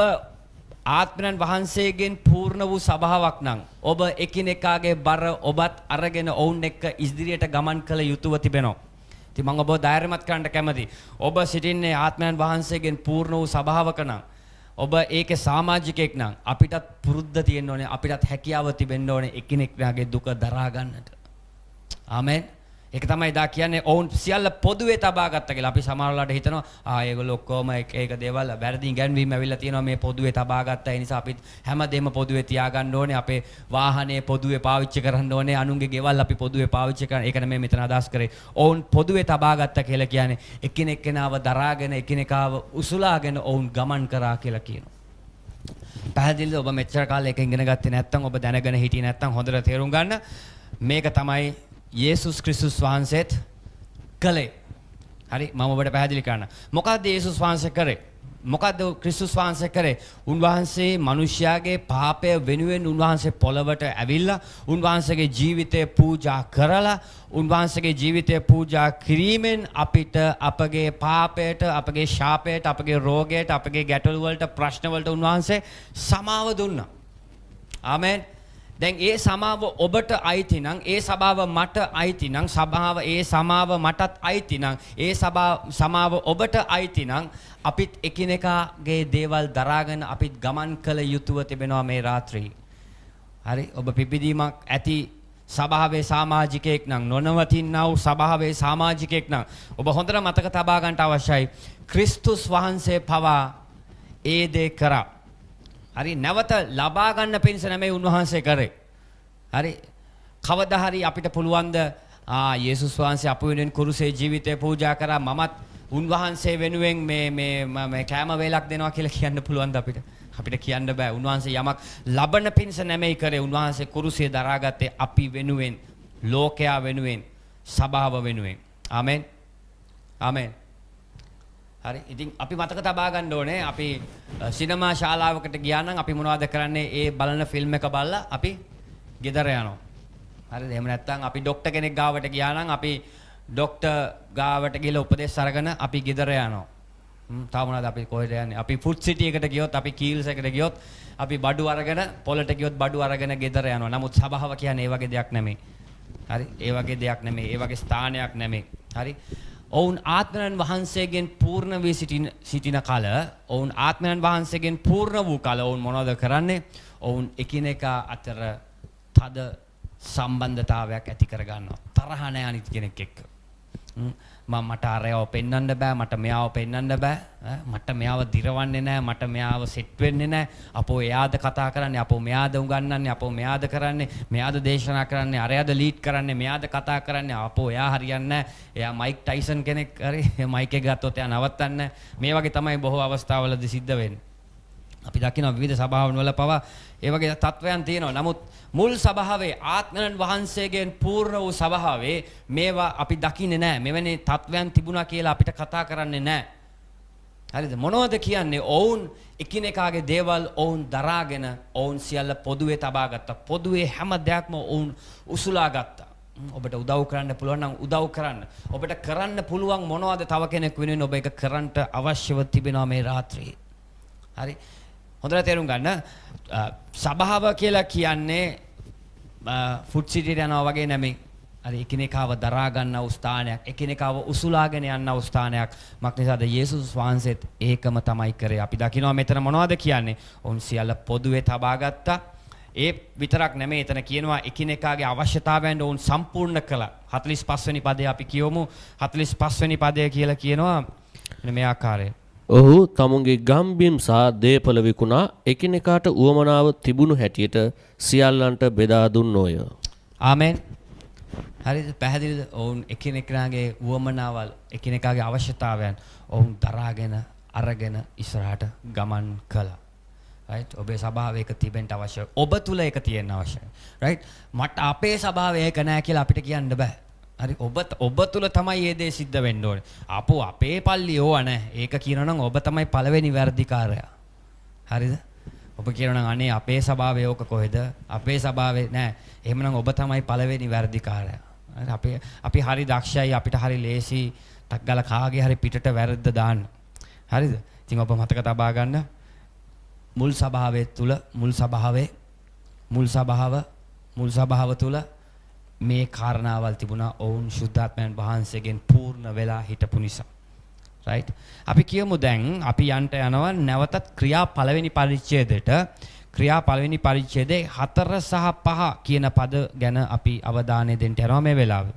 A: ආත්මයන් වහන්සේගෙන් පූර්ණ වූ සභාවක් නම් ඔබ එකිනෙකාගේ බර ඔබත් අරගෙන ඔවුන් එක්ක ඉදිරියට ගමන් කළ යුතුව තිබෙනවා. ඉතින් මම ඔබ ධෛර්යමත් කරන්න කැමතියි. ඔබ සිටින්නේ ආත්මයන් වහන්සේගෙන් පූර්ණ වූ සභාවක නම් ඔබ ඒකේ සමාජිකයෙක් නම් අපිටත් පුරුද්ද තියෙන්න ඕනේ. අපිටත් හැකියාව තිබෙන්න ඕනේ එකිනෙකාගේ දුක දරා ගන්නට. ආමෙන්. ඒක තමයි දා කියන්නේ ඔවුන් සියල්ල පොදුවේ තබා ගත්තා කියලා. අපි සමහරවල්ලාට හිතනවා ඒගොල්ලෝ ඔක්කොම ඒක දේවල් වැරදි ඉගැන්වීම් ඇවිල්ලා තියෙනවා මේ පොදුවේ තබා ගත්තා. ඒ නිසා අපිත් හැමදේම පොදුවේ තියාගන්න ඕනේ. අපේ වාහනේ පොදුවේ පාවිච්චි කරන්න ඕනේ. අනුන්ගේ ගෙවල් අපි පොදුවේ පාවිච්චි කරන්න. ඒක නෙමෙයි මෙතන අදහස් කරේ. ඔවුන් පොදුවේ තබා ගත්තා කියලා කියන්නේ එකිනෙකනාව දරාගෙන එකිනෙකාව උසුලාගෙන ඔවුන් ගමන් කරා කියලා කියනවා. පැහැදිලිද? ඔබ මෙච්චර කාලෙක ඉගෙන ගත්තේ නැත්නම් ඔබ දැනගෙන හිටියේ නැත්නම් හොඳට තේරුම් ගන්න. මේක තමයි යේසුස් ක්‍රිස්තුස් වහන්සේත් කළේ. හරි මම ඔබට පැහැදිලි කරන්න. මොකද්ද යේසුස් වහන්සේ කරේ? මොකද්ද ක්‍රිස්තුස් වහන්සේ කරේ? උන්වහන්සේ මිනිස්යාගේ පාපය වෙනුවෙන් උන්වහන්සේ පොළවට ඇවිල්ලා උන්වහන්සේගේ ජීවිතය පූජා කරලා උන්වහන්සේගේ ජීවිතය පූජා කිරීමෙන් අපිට අපගේ පාපයට, අපගේ ශාපයට, අපගේ රෝගයට, අපගේ ගැටලු වලට, ප්‍රශ්න වලට උන්වහන්සේ සමාව දුන්නා. ආමෙන්. දැන් ඒ සමාව ඔබට අයිති නම්, ඒ සභාව මට අයිති නම්, සභාව ඒ සමාව මටත් අයිති නම්, ඒ සමාව ඔබට අයිති නම් අපිත් එකිනෙකාගේ දේවල් දරාගෙන අපිත් ගමන් කළ යුතුව තිබෙනවා මේ රාත්‍රියේ. හරි? ඔබ පිපිදීමක් ඇති සභාවේ සමාජිකයෙක් නම්, නොනවතිනා වූ සභාවේ සමාජිකයෙක් නම් ඔබ හොඳට මතක තබා ගන්නට අවශ්‍යයි. ක්‍රිස්තුස් වහන්සේ පවා ඒ දේ කරා. හරි නැවත ලබා ගන්න පිණිස නෙමෙයි උන්වහන්සේ කරේ. හරි කවදා හරි අපිට පුළුවන් ද යේසුස් වහන්සේ අප වෙනුවෙන් කුරුසේ ජීවිතය පූජා කරා මමත් උන්වහන්සේ වෙනුවෙන් මේ කෑම වේලක් දෙනවා කියලා කියන්න පුළුවන්ද අපිට? අපිට කියන්න බෑ. උන්වහන්සේ යමක් ලබන පිණිස නෙමෙයි කරේ. උන්වහන්සේ කුරුසේ දරාගත්තේ අපි වෙනුවෙන්, ලෝකයා වෙනුවෙන්, සභාව වෙනුවෙන්. ආමෙන්. ආමෙන්. හරි ඉතින් අපි මතක තබා ගන්න ඕනේ අපි සිනමා ශාලාවකට ගියා නම් අපි මොනවද කරන්නේ? ඒ බලන ෆිල්ම් එක බලලා අපි ගෙදර යනවා. හරිද? එහෙම නැත්නම් අපි ડોක්ටර් කෙනෙක් ගාවට ගියා නම් අපි ડોක්ටර් ගාවට ගිහලා උපදෙස් අරගෙන අපි ගෙදර යනවා. තාම මොනවද අපි කොහෙද යන්නේ? අපි ෆුඩ් සිටි එකට ගියොත්, අපි කීල්ස් එකට ගියොත්, අපි බඩු අරගෙන පොලට ගියොත් බඩු අරගෙන ගෙදර යනවා. නමුත් සබාව කියන්නේ ඒ වගේ දෙයක් නෙමෙයි. හරි? ඒ වගේ දෙයක් නෙමෙයි. ඒ වගේ ස්ථානයක් නෙමෙයි. හරි? ඔවුන් ආත්මයන් වහන්සේගෙන් පූර්ණ වී සිටින කල, ඔවුන් ආත්මයන් වහන්සේගෙන් පූර්ණ වූ කල ඔවුන් මොනවද කරන්නේ? ඔවුන් එකිනෙකා අතර තද සම්බන්ධතාවයක් ඇති කර ගන්නවා. තරහ නැහැ අනිත් කෙනෙක් එක්ක. මට අරයව පෙන්වන්න බෑ, මට මෙයාව පෙන්වන්න බෑ, මට මෙයාව දිරවන්නේ නැහැ, මට මෙයාව සෙට් වෙන්නේ නැහැ. අපෝ එයාද කතා කරන්නේ, අපෝ මෙයාද උගන්වන්නේ, අපෝ මෙයාද කරන්නේ, මෙයාද දේශනා කරන්නේ, අරයාද ලීඩ් කරන්නේ, මෙයාද කතා කරන්නේ, අපෝ එයා හරියන්නේ නැහැ. එයා මයික් ටයිසන් කෙනෙක් හරි, මයික් එක ගත්තොත් එයා නවත්තන්නේ නැහැ. මේ වගේ තමයි බොහෝ අවස්ථාවලදී සිද්ධ වෙන්නේ. අපි දකිනවා විවිධ සභාවන් වල පවා ඒ වගේ තත්වයන් තියෙනවා. නමුත් මුල් සභාවේ ආත්මයන් වහන්සේගෙන් පූර්ණ වූ සභාවේ මේවා අපි දකින්නේ නැහැ. මෙවැනි තත්වයන් තිබුණා කියලා අපිට කතා කරන්නේ නැහැ. හරිද? මොනවද කියන්නේ? ඔවුන් එකිනෙකාගේ දේවල් ඔවුන් දරාගෙන ඔවුන් සියල්ල පොදුවේ තබා ගත්තා. පොදුවේ හැම දෙයක්ම ඔවුන් උසුලා ගත්තා. ඔබට උදව් කරන්න පුළුවන් නම් උදව් කරන්න. ඔබට කරන්න පුළුවන් මොනවද තව කෙනෙක් වෙනුවෙන් ඔබ ඒක කරන්න අවශ්‍යව තිබෙනවා මේ රාත්‍රියේ. හරි? හොඳට තේරුම් ගන්න. සභාව කියලා කියන්නේ ෆුඩ් සිටියට යනවා වගේ නෙමෙයි. හරි, එකිනෙකාව දරා ගන්නව ස්ථානයක්, එකිනෙකාව උසුලාගෙන යන්නව ස්ථානයක්. මක්නිසාද යේසුස් වහන්සේත් ඒකම තමයි කරේ. අපි දකිනවා මෙතන මොනවද කියන්නේ? ඔවුන් සියල්ල පොදුවේ තබා ගත්තා. ඒ විතරක් නෙමෙයි, එතන කියනවා එකිනෙකාගේ අවශ්‍යතාවයන් ඔවුන් සම්පූර්ණ කළා. 45 වෙනි පදේ අපි කියවමු. 45 වෙනි පදය කියලා කියනවා මෙන්න මේ ආකාරයෙන්.
B: ඔහු තමුන්ගේ ගම්බිම් සහ දේපල විකුණා එකිනෙකාට උවමනාව තිබුණු හැටියට සියල්ලන්ට බෙදා දුන්නෝය.
A: ආමෙන්. හරිද? පැහැදිලිද? ඔවුන් එකිනෙකාගේ උවමනාවල්, එකිනෙකාගේ අවශ්‍යතාවයන් ඔවුන් දරාගෙන අරගෙන ඉස්සරහට ගමන් කළා. right? ඔබේ සභාවේ ඒක තිබෙන්න අවශ්‍යයි. ඔබ තුල ඒක තියෙන්න අවශ්‍යයි. right? මට අපේ සභාවේ ඒක නැහැ කියලා අපිට කියන්න බෑ. හරි, ඔබ තුල තමයි මේ දේ සිද්ධ වෙන්න ඕනේ. අපෝ අපේ පල්ලිය ඕවා නැහැ. ඒක කියනනම් ඔබ තමයි පළවෙනි වර්ධිකාරයා. හරිද? ඔබ කියනනම් අනේ අපේ සභාවේ ඕක කොහෙද? අපේ සභාවේ නැහැ. එහෙමනම් ඔබ තමයි පළවෙනි වර්ධිකාරයා. හරි, අපි හරි දක්ෂයි, අපිට හරි ලේසි ටක් ගාලා කාගේ හරි පිටට වැරද්ද දාන්න. හරිද? ඉතින් ඔබ මතක තබා ගන්න. මුල් සභාව තුල මේ කාරණාවල් තිබුණා. ඔවුන් ශුද්ධාත්මයන් වහන්සේගෙන් පූර්ණ වෙලා හිටපු නිසා. right? අපි කියමු දැන් අපි යන්ට යනවා නැවතත් ක්‍රියා පළවෙනි පරිච්ඡේදයට. ක්‍රියා පළවෙනි පරිච්ඡේදයේ 4 සහ 5 කියන පද ගැන අපි අවධානය දෙන්න යනවා මේ වෙලාවේ.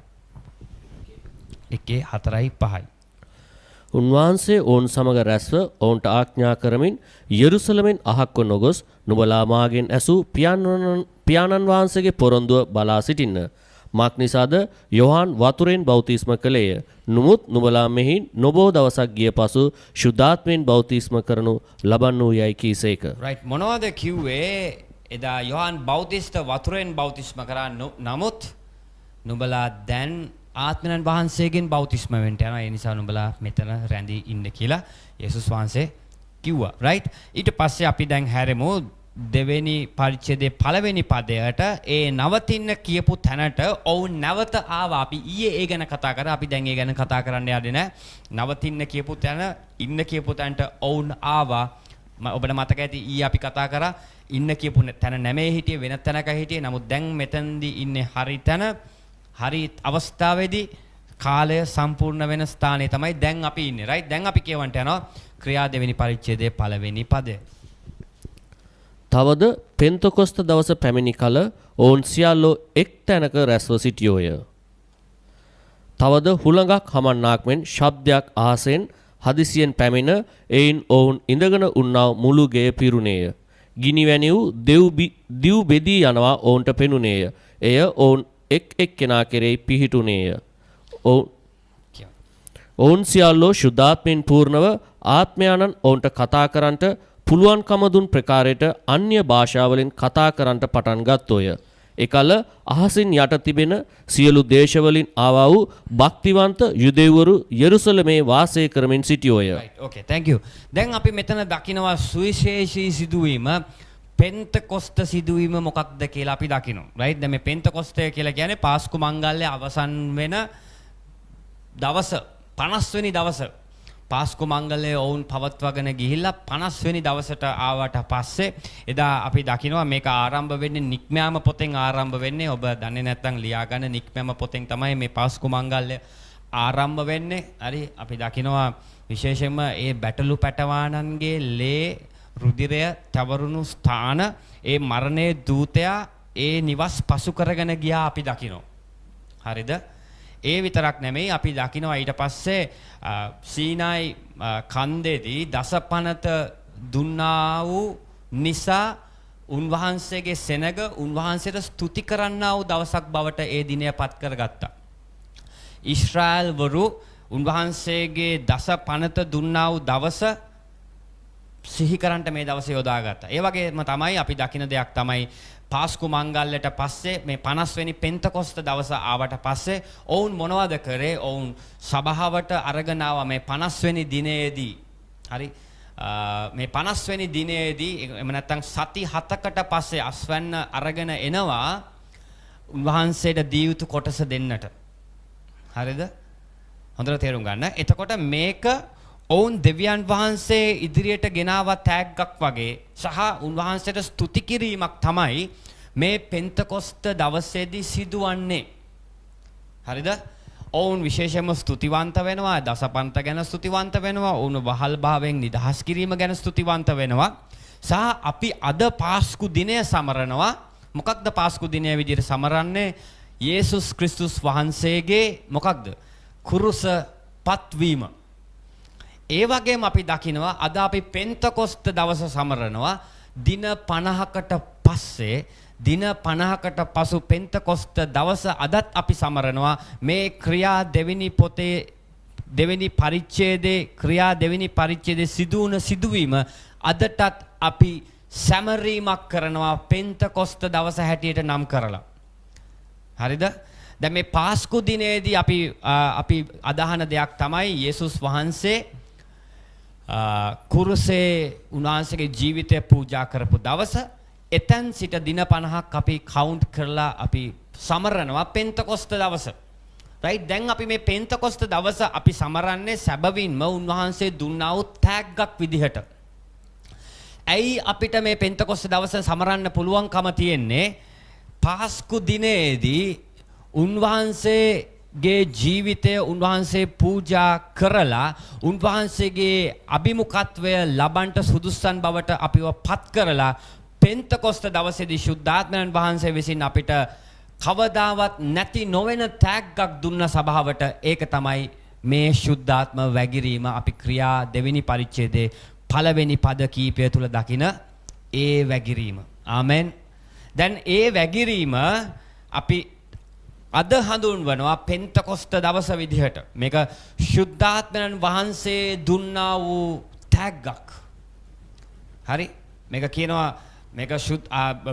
A: 1 4යි 5යි.
B: උන්වහන්සේ ඔවුන් සමග රැස්ව ඔවුන්ට ආඥා කරමින් යෙරුසලමෙන් අහක්ව නොගොස් නුඹලා මාගෙන් ඇසූ පියාණන් වහන්සේගේ පොරොන්දුව බලා සිටින්න. මක්නිසාද යොහාන් වතුරෙන් බෞතිස්ම කළේය. නමුත් නුඹලා මෙහි නොබෝ දවසක් ගිය පසු ශුද්ධාත්මයෙන් බෞතිස්ම කරනු ලබන්නු යයි කීසේක.
A: right, මොනවද කිව්වේ? එදා යොහාන් බෞතිස්ත වතුරෙන් බෞතිස්ම කරා. නමුත් නුඹලා දැන් ආත්මයන් වහන්සේගෙන් බෞතිස්ම වෙන්න යනවා. ඒ නිසා නුඹලා මෙතන රැඳී ඉන්න කියලා යේසුස් වහන්සේ කිව්වා. right? ඊට පස්සේ අපි දැන් හැරෙමු දෙවෙනි පරිච්ඡේදයේ පළවෙනි පදයට. ඒ නවතින්න කියපු තැනට ඔවුන් නැවත ආවා. අපි ඊයේ ඒ ගැන කතා කරා. අපි දැන් ඒ ගැන කතා කරන්න යන්නේ නැහැ. නවතින්න කියපු තැන, ඉන්න කියපු තැනට ඔවුන් ආවා. ඔබට මතක ඇති ඊයේ අපි කතා කරා ඉන්න කියපු තැන නැමේ හිටියේ, වෙන තැනක හිටියේ. නමුත් දැන් මෙතනදී ඉන්නේ හරි තැන. හරි අවස්ථාවේදී කාලය සම්පූර්ණ වෙන ස්ථානයේ තමයි දැන් අපි ඉන්නේ. right? දැන් අපි කියවන්ට යනවා ක්‍රියා දෙවෙනි පරිච්ඡේදයේ පළවෙනි පදය.
B: තවද පෙන්තකොස්ත දවස පැමිණි කල ඔවුන් සියල්ලෝ එක් තැනක රැස්ව සිටියෝය. තවද හුළඟක් හමන්නාක් මෙන් ශබ්දයක් අහසෙන් හදිසියෙන් පැමිණ එයින් ඔවුන් ඉඳගෙන උන්නා මුළු ගෙය පිරුණේය. ගිනිවැනි වූ දිව් බෙදී යනවා ඔවුන්ට පෙනුනේය. එය ඔවුන් එක් කෙනා කෙරෙහි පිහිටුනේය. ඔවුන් සියල්ලෝ ශුද්ධාත්මයෙන් පූර්ණව ආත්මයාණන් ඔවුන්ට කතා කරන්නට පුළුවන්කම දුන් ප්‍රකාරයට අන්‍ය භාෂාවලින් කතා කරන්නට පටන් ගත්තෝය. එකල අහසින් යට තිබෙන සියලු දේශවලින් ආවා වූ භක්තිවන්ත යුදෙව්වරු යෙරුසලමේ වාසය කරමින් සිටියෝය.
A: right, okay, thank you. දැන් අපි මෙතන දකිනවා සුවිශේෂී සිදුවීම පෙන්තකොස්ත සිදුවීම මොකක්ද කියලා අපි දකිනවා. රයිට්? දැන් මේ පෙන්තකොස්තය කියලා කියන්නේ පාස්කු මංගල්‍ය අවසන් වෙන දවස 50 වෙනි දවස. පාස්කු මංගලයේ ඔවුන් පවත්වාගෙන ගිහිල්ලා 50 වෙනි දවසට ආවට පස්සේ එදා අපි දකිනවා මේක ආරම්භ වෙන්නේ නික්මයාම පොතෙන් ආරම්භ වෙන්නේ. ඔබ දන්නේ නැත්නම් ලියා ගන්න නික්මයාම පොතෙන් තමයි මේ පාස්කු මංගල්‍ය ආරම්භ වෙන්නේ. හරි? අපි දකිනවා විශේෂයෙන්ම ඒ බැටළු පැටවානන්ගේ ලේ රුධිරය තවරුණු ස්ථාන ඒ මරණයේ දූතයා ඒ නිවස් පසු කරගෙන ගියා අපි දකිනවා. හරිද? ඒ විතරක් නෙමෙයි අපි දකිනවා ඊට පස්සේ සීනායි කන්දේදී දසපනත දුන්නා වූ නිසා උන්වහන්සේගේ සෙනග උන්වහන්සේට ස්තුති කරන්නා වූ දවසක් බවට ඒ දිනය පත් කරගත්තා. ඊශ්‍රායල් වරු උන්වහන්සේගේ දසපනත දුන්නා වූ දවස සිහි කරන්ට මේ දවසේ යොදාගත්තා. ඒ වගේම තමයි අපි දකින දෙයක් තමයි පාස්කු මංගල්‍යයට පස්සේ මේ 50 වෙනි පෙන්තකොස්ත දවස ආවට පස්සේ ඔවුන් මොනවද කරේ? ඔවුන් සභාවට අරගෙන ආවා මේ 50 වෙනි දිනේදී. හරි? මේ 50 වෙනි දිනේදී එහෙම නැත්නම් සති 7කට පස්සේ අස්වැන්න අරගෙන එනවා උන්වහන්සේට දී යුතු කොටස දෙන්නට. හරිද? හොඳට තේරුම් ගන්න. එතකොට මේක ඔවුන් දෙවියන් වහන්සේ ඉදිරියට ගෙනාව තෑග්ගක් වගේ සහ උන්වහන්සේට ස්තුති කිරීමක් තමයි මේ පෙන්තකොස්ත දවසේදී සිදුවන්නේ. හරිද? ඔවුන් විශේෂයෙන්ම ස්තුතිවන්ත වෙනවා, දසපන්ත ගැන ස්තුතිවන්ත වෙනවා, ඔවුන් වහල් භාවයෙන් නිදහස් කිරීම ගැන ස්තුතිවන්ත වෙනවා. සහ අපි අද පාස්කු දිනය සමරනවා. මොකක්ද පාස්කු දිනය විදිහට සමරන්නේ? යේසුස් ක්‍රිස්තුස් වහන්සේගේ මොකක්ද? කුරුස පත්වීම. ඒ වගේම අපි දකිනවා අද අපි පෙන්තකොස්ත දවස සමරනවා. දින 50කට පස්සේ දින 50කට පසු පෙන්තකොස්ත දවස අදත් අපි සමරනවා. මේ ක්‍රියා දෙවෙනි පොතේ දෙවෙනි පරිච්ඡේදයේ ක්‍රියා දෙවෙනි පරිච්ඡේදයේ සිදුවුණ සිදුවීම අදටත් අපි සැමරීමක් කරනවා පෙන්තකොස්ත දවස හැටියට නම් කරලා. හරිද? දැන් මේ පාස්කු දිනේදී අපි අදහන දෙයක් තමයි යේසුස් වහන්සේ කුරුසේ උන්වහන්සේගේ ජීවිතය පූජා කරපු දවස. එතෙන් සිට දින 50ක් අපි කවුන්ට් කරලා අපි සමරනවා පෙන්තකොස්ත දවස. රයිට්? දැන් අපි මේ පෙන්තකොස්ත දවස අපි සමරන්නේ සැබවින්ම උන්වහන්සේ දුන්නා වූ තෑග්ගක් විදිහට. ඇයි අපිට මේ පෙන්තකොස්ත දවස සමරන්න පුළුවන්කම තියෙන්නේ? පාස්කු දිනේදී උන්වහන්සේගේ ජීවිතය උන්වහන්සේ පූජා කරලා උන්වහන්සේගේ අභිමුඛත්වය ලබන්ට සුදුස්සන් බවට අපිව පත් කරලා පෙන්තකොස්ත දවසේදී ශුද්ධාත්මයන් වහන්සේ විසින් අපිට කවදාවත් නැති නොවන තෑග්ගක් දුන්න සභාවට. ඒක තමයි මේ ශුද්ධාත්ම වැගිරීම. අපි ක්‍රියා දෙවෙනි පරිච්ඡේදයේ පළවෙනි පද කීපය තුල දකින ඒ වැගිරීම. ආමෙන්. දැන් ඒ වැගිරීම අපි අද හඳුන්වනවා පෙන්තකොස්ත දවස විදිහට. මේක ශුද්ධාත්මයන් වහන්සේ දුන්නා වූ තෑග්ගක්. හරි? මේක කියනවා මේක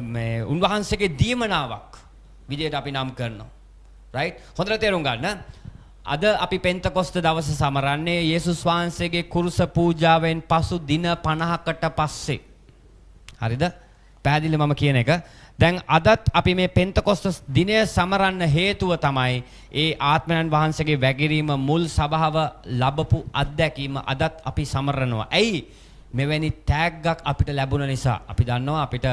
A: මේ උන්වහන්සේගේ දීමනාවක් විදිහට අපි නම් කරනවා. රයිට්? හොඳට තේරුම් ගන්න. අද අපි පෙන්තකොස්ත දවස සමරන්නේ යේසුස් වහන්සේගේ කුරුස පූජාවෙන් පසු දින 50කට පස්සේ. හරිද? පැහැදිලි මම කියන එක. දැන් අදත් අපි මේ පෙන්තකොස්ත දිනය සමරන්න හේතුව තමයි ඒ ආත්මයන් වහන්සේගේ වැගිරීම මුල් සභාව ලැබපු අත්දැකීම අදත් අපි සමරනවා. ඇයි? මෙවැනි තෑග්ගක් අපිට ලැබුණ නිසා. අපි දන්නවා අපිට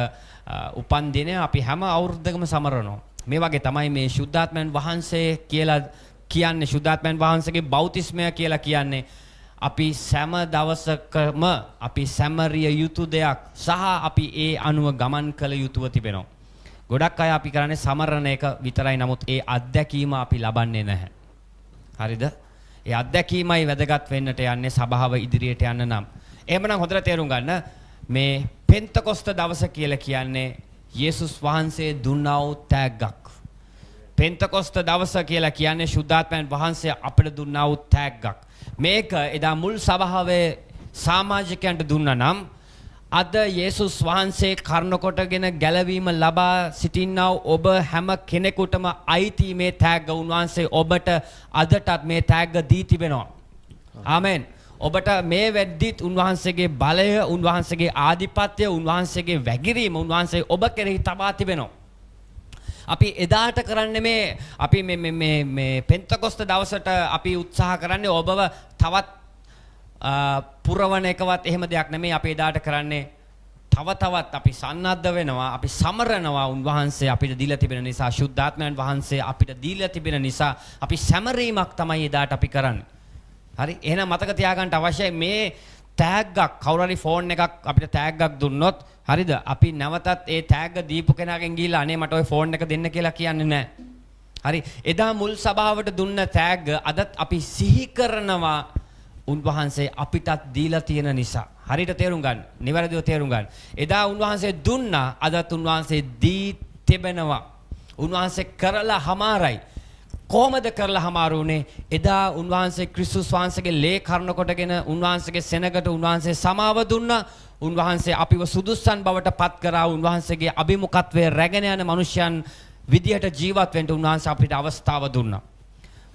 A: උපන් දිනය අපි හැම අවුරුද්දකම සමරනවා. මේ වගේ තමයි මේ ශුද්ධාත්මයන් වහන්සේ කියලා කියන්නේ, ශුද්ධාත්මයන් වහන්සේගේ බෞතිස්මය කියලා කියන්නේ අපි සෑම දවසකම අපි සැමරිය යුතු දෙයක් සහ අපි ඒ අනුව ගමන් කළ යුතුව තිබෙනවා. ගොඩක් අය අපි කරන්නේ සමරන එක විතරයි. නමුත් ඒ අත්දැකීම අපි ලබන්නේ නැහැ. හරිද? ඒ අත්දැකීමයි වැදගත් වෙන්නට යන්නේ සභාව ඉදිරියට යන්න නම්. එහෙමනම් හොඳට තේරුම් ගන්න මේ පෙන්තකොස්ත දවස කියලා කියන්නේ යේසුස් වහන්සේ දුන්නා වූ තෑග්ගක්. පෙන්තකොස්ත දවස කියලා කියන්නේ ශුද්ධාත්මයන් වහන්සේ අපිට දුන්නා වූ තෑග්ගක්. මේක එදා මුල් සභාවේ සමාජිකයන්ට දුන්නා නම් අද යේසුස් වහන්සේ කරුණ කොටගෙන ගැලවීම ලබා සිටිනා ඔබ හැම කෙනෙකුටම අයිති මේ තෑග්ග උන්වහන්සේ ඔබට අදටත් මේ තෑග්ග දී තිබෙනවා. ආමෙන්. ඔබට මේ වෙද්දිත් උන්වහන්සේගේ බලය, උන්වහන්සේගේ ආධිපත්‍ය, උන්වහන්සේගේ වැගිරීම උන්වහන්සේ ඔබ කෙරෙහි තබා තිබෙනවා. අපි එදාට කරන්නේ මේ අපි මේ පෙන්තකොස්ත දවසට අපි උත්සාහ කරන්නේ ඔබව තවත් පුරවන එකවත් එහෙම දෙයක් නෙමෙයි. අපි එදාට කරන්නේ තවත් අපි සන්නද්ධ වෙනවා, අපි සමරනවා උන්වහන්සේ අපිට දීලා තිබෙන නිසා, ශුද්ධාත්මයන් වහන්සේ අපිට දීලා තිබෙන නිසා අපි සැමරීමක් තමයි එදාට අපි කරන්නේ. හරි, එහෙනම් මතක තියාගන්න අවශ්‍යයි මේ ටැග්ගක්, කවුරු හරි ෆෝන් එකක් අපිට ටැග්ගක් දුන්නොත්, හරිද? අපි නැවතත් ඒ ටැග්ග දීපු කෙනාගෙන් ගිහිල්ලා අනේ මට ওই ෆෝන් එක දෙන්න කියලා කියන්නේ නැහැ. හරි, එදා මුල් සභාවට දුන්න ටැග්ග අදත් අපි සිහි කරනවා උන්වහන්සේ අපිටත් දීලා තියෙන නිසා. හරියට තේරුම් ගන්න, නිවැරදිව තේරුම් ගන්න. එදා උන්වහන්සේ දුන්නා, අදත් උන්වහන්සේ දී තිබෙනවා. උන්වහන්සේ කරලා හමාරයි. කොහොමද කරලා හමාරුනේ? එදා උන්වහන්සේ ක්‍රිස්තුස් වහන්සේගේ ලේ කර්ණ කොටගෙන උන්වහන්සේගේ සෙනගට උන්වහන්සේ සමාව දුන්නා. උන්වහන්සේ අපිව සුදුස්සන් බවට පත් කරා. උන්වහන්සේගේ අභිමුඛත්වයේ රැගෙන යන මනුෂ්‍යයන් විදියට ජීවත් වෙන්න උන්වහන්සේ අපිට අවස්ථාව දුන්නා.